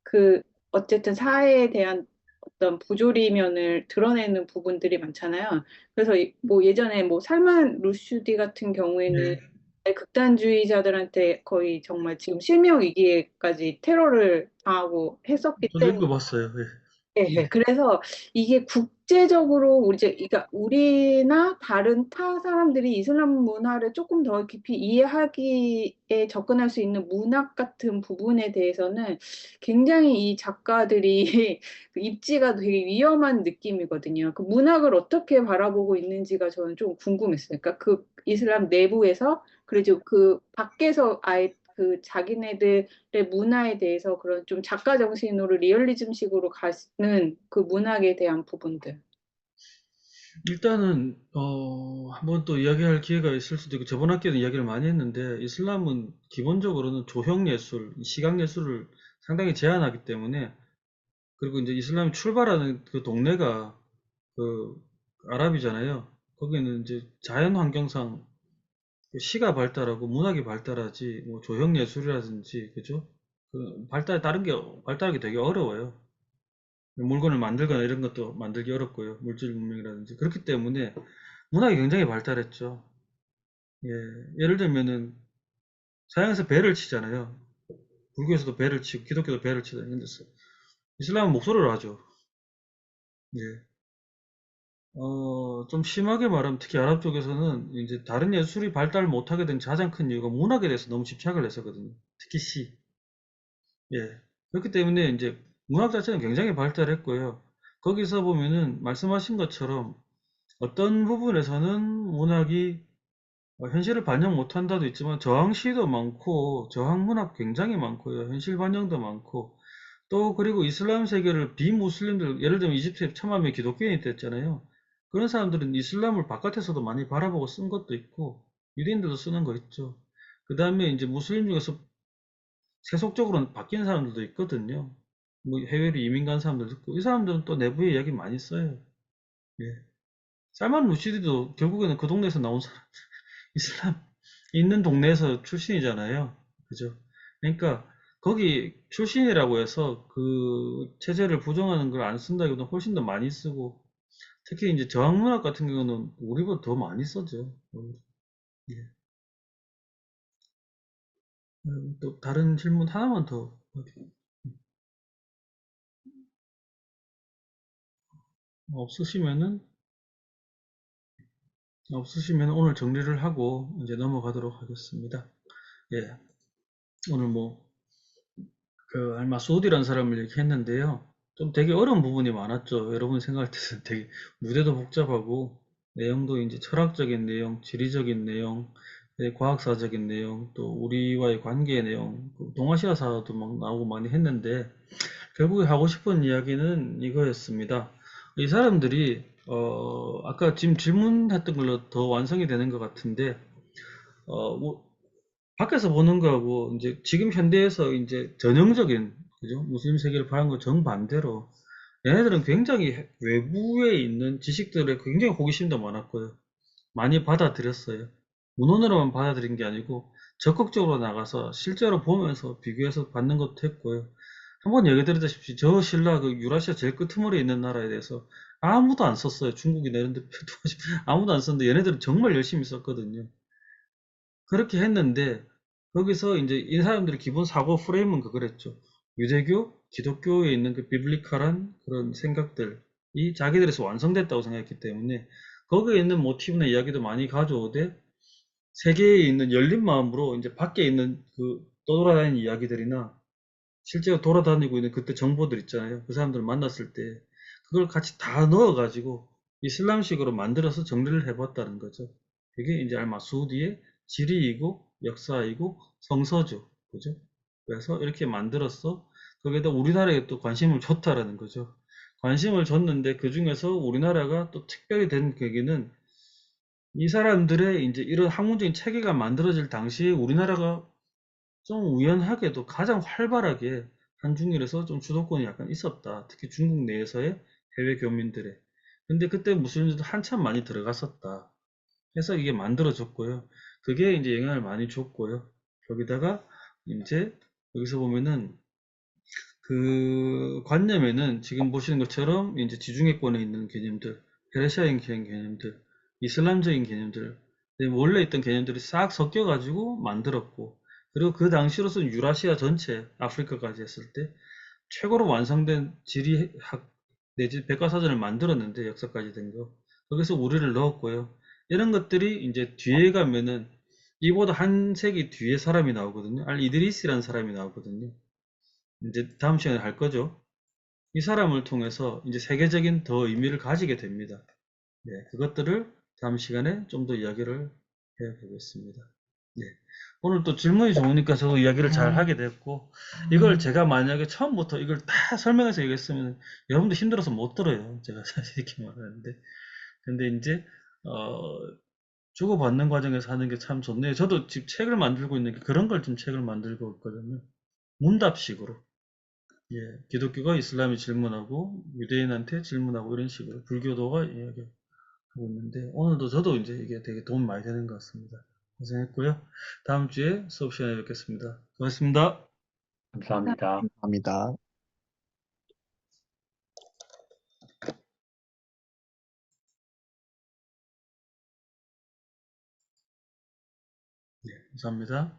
그 어쨌든 사회에 대한 어떤 부조리면을 드러내는 부분들이 많잖아요. 그래서 뭐 예전에 뭐 살만 루슈디 같은 경우에는 네, 극단주의자들한테 거의 정말 지금 실명 위기에까지 테러를 당하고 했었기 저도 때문에 읽어봤어요. 예. 예, 예. 그래서 이게 국제적으로 우리 이제 그러니까 우리나 다른 타 사람들이 이슬람 문화를 조금 더 깊이 이해하기에 접근할 수 있는 문학 같은 부분에 대해서는 굉장히 이 작가들이 그 입지가 되게 위험한 느낌이거든요. 그 문학을 어떻게 바라보고 있는지가 저는 좀 궁금했어요. 그러니까 그 이슬람 내부에서 그리고 그 밖에서 아예 그 자기네들 문화에 대해서 그런 좀 작가 정신으로 리얼리즘식으로 가는 그 문학에 대한 부분들. 일단은 한번 또 이야기할 기회가 있을 수도 있고 저번 학기에도 이야기를 많이 했는데 이슬람은 기본적으로는 조형 예술, 시각 예술을 상당히 제한하기 때문에 그리고 이제 이슬람이 출발하는 그 동네가 그 아랍이잖아요. 거기는 이제 자연 환경상 시가 발달하고 문학이 발달하지 뭐 조형 예술이라든지 그죠? 그 다른 게 발달하기 되게 어려워요. 물건을 만들거나 이런 것도 만들기 어렵고요. 물질 문명이라든지 그렇기 때문에 문학이 굉장히 발달했죠. 예, 예를 들면은 서양에서 배를 치잖아요. 불교에서도 배를 치고 기독교도 배를 치잖아요. 근데 이슬람은 목소리로 하죠. 예. 좀 심하게 말하면 특히 아랍 쪽에서는 이제 다른 예술이 발달 못하게 된 가장 큰 이유가 문학에 대해서 너무 집착을 해서거든요. 특히 시. 예. 그렇기 때문에 이제 문학 자체는 굉장히 발달했고요. 거기서 보면은 말씀하신 것처럼 어떤 부분에서는 문학이 현실을 반영 못한다도 있지만 저항시도 많고 저항문학 굉장히 많고요. 현실 반영도 많고 또 그리고 이슬람 세계를 비무슬림들 예를 들면 이집트에 천만 명의 기독교인이 됐잖아요. 그런 사람들은 이슬람을 바깥에서도 많이 바라보고 쓴 것도 있고 유대인들도 쓰는 거 있죠. 그 다음에 이제 무슬림 중에서 세속적으로 바뀐 사람들도 있거든요. 뭐 해외로 이민 간 사람들도 있고 이 사람들은 또 내부에 이야기 많이 써요. 예. 살만 루시드도 결국에는 그 동네에서 나온 사람 이슬람 있는 동네에서 출신이잖아요. 그죠? 그러니까 거기 출신이라고 해서 그 체제를 부정하는 걸 안 쓴다기보다 훨씬 더 많이 쓰고 특히 이제 저항문학 같은 경우는 우리보다 더 많이 써죠. 예. 또 다른 질문 하나만 더 없으시면은 오늘 정리를 하고 이제 넘어가도록 하겠습니다. 예. 오늘 뭐 그 알마소우디라는 사람을 얘기했는데요. 좀 되게 어려운 부분이 많았죠. 여러분이 생각할 때는 되게 무대도 복잡하고 내용도 이제 철학적인 내용, 지리적인 내용, 과학사적인 내용, 또 우리와의 관계의 내용, 동아시아사도 막 나오고 많이 했는데 결국에 하고 싶은 이야기는 이거였습니다. 이 사람들이 아까 지금 질문했던 걸로 더 완성이 되는 것 같은데 뭐 밖에서 보는 거하고 이제 지금 현대에서 이제 전형적인 그죠? 무슬림 세계를 바라는 거 정반대로 얘네들은 굉장히 외부에 있는 지식들에 굉장히 호기심도 많았고요. 많이 받아들였어요. 문헌으로만 받아들인 게 아니고 적극적으로 나가서 실제로 보면서 비교해서 받는 것도 했고요. 한번 얘기 드렸다시피 저 신라 그 유라시아 제일 끄트머리에 있는 나라에 대해서 아무도 안 썼어요. 중국이나 이런 데 아무도 안 썼는데 얘네들은 정말 열심히 썼거든요. 그렇게 했는데 거기서 이제 이 사람들의 기본 사고 프레임은 그거랬죠. 유대교, 기독교에 있는 그 비블리칼한 그런 생각들이 자기들에서 완성됐다고 생각했기 때문에 거기에 있는 모티브나 이야기도 많이 가져오되 세계에 있는 열린 마음으로 이제 밖에 있는 그 떠돌아다니는 이야기들이나 실제로 돌아다니고 있는 그때 정보들 있잖아요. 그 사람들을 만났을 때 그걸 같이 다 넣어가지고 이슬람식으로 만들어서 정리를 해봤다는 거죠. 그게 이제 알마수디의 지리이고 역사이고 성서죠. 그죠? 그래서 이렇게 만들었어. 거기에다 우리나라에 또 관심을 줬다라는 거죠. 관심을 줬는데 그 중에서 우리나라가 또 특별히 된 계기는 이 사람들의 이제 이런 학문적인 체계가 만들어질 당시에 우리나라가 좀 우연하게도 가장 활발하게 한중일에서 좀 주도권이 약간 있었다. 특히 중국 내에서의 해외 교민들의. 근데 그때 무슬림들도 한참 많이 들어갔었다. 해서 이게 만들어졌고요. 그게 이제 영향을 많이 줬고요. 거기다가 이제 여기서 보면은 그 관념에는 지금 보시는 것처럼 이제 지중해권에 있는 개념들, 페르시아인 개념들, 이슬람적인 개념들, 원래 있던 개념들이 싹 섞여가지고 만들었고, 그리고 그 당시로서는 유라시아 전체, 아프리카까지 했을 때 최고로 완성된 지리학 내지 백과사전을 만들었는데 역사까지 된 거. 거기서 우리를 넣었고요. 이런 것들이 이제 뒤에 가면은 이보다 한 세기 뒤에 사람이 나오거든요. 알 이드리스라는 사람이 나오거든요. 이제 다음 시간에 할 거죠. 이 사람을 통해서 이제 세계적인 더 의미를 가지게 됩니다. 네, 그것들을 다음 시간에 좀 더 이야기를 해 보겠습니다. 네. 오늘 또 질문이 좋으니까 저도 이야기를 잘 하게 됐고, 이걸 제가 만약에 처음부터 이걸 다 설명해서 얘기했으면 여러분도 힘들어서 못 들어요. 제가 사실 이렇게 말하는데. 근데 이제, 어, 주고받는 과정에서 하는 게 참 좋네요. 저도 지금 책을 만들고 있는 게 그런 걸 좀 책을 만들고 있거든요. 문답식으로. 예, 기독교가 이슬람에 질문하고 유대인한테 질문하고 이런 식으로 불교도가 이야기하고 있는데 오늘도 저도 이제 이게 되게 도움 많이 되는 것 같습니다. 고생했고요. 다음 주에 수업 시간에 뵙겠습니다. 고맙습니다. 감사합니다. 합니다. 감사합니다.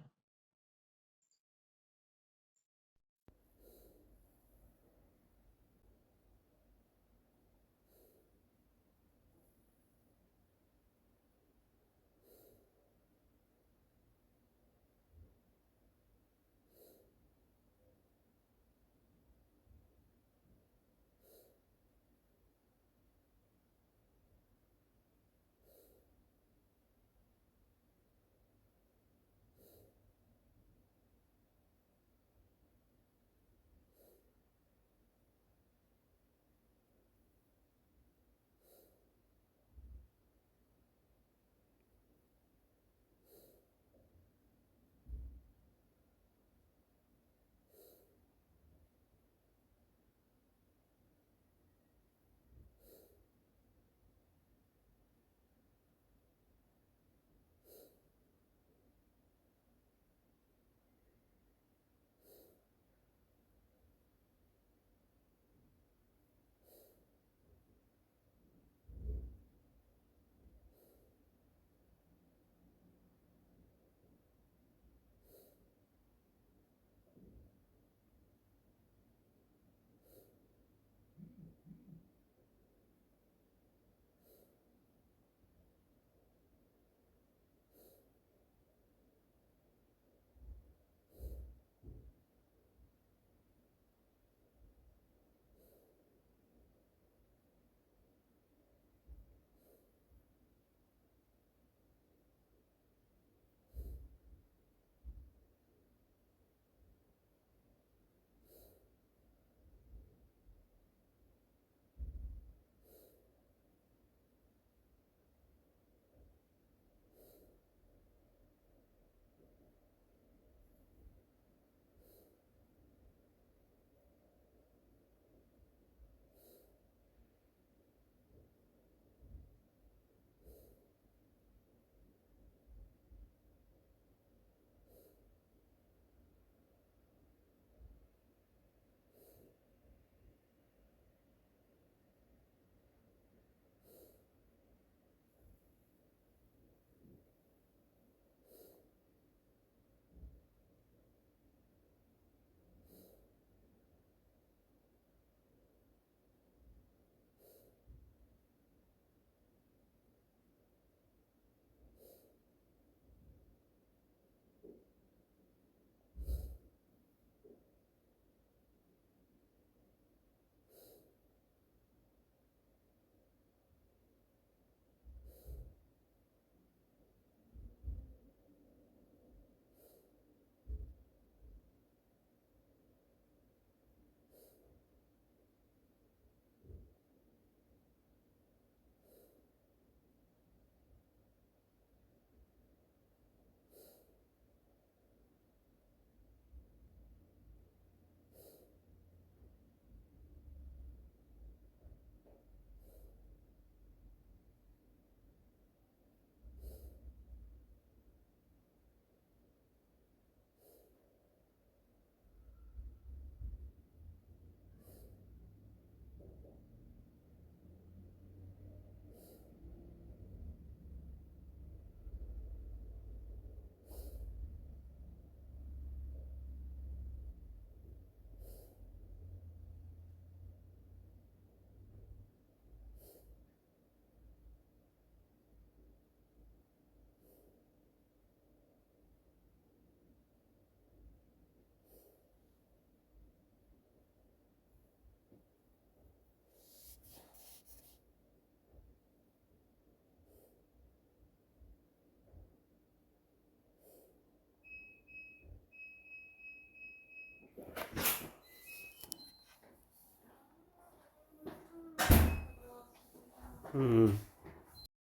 음.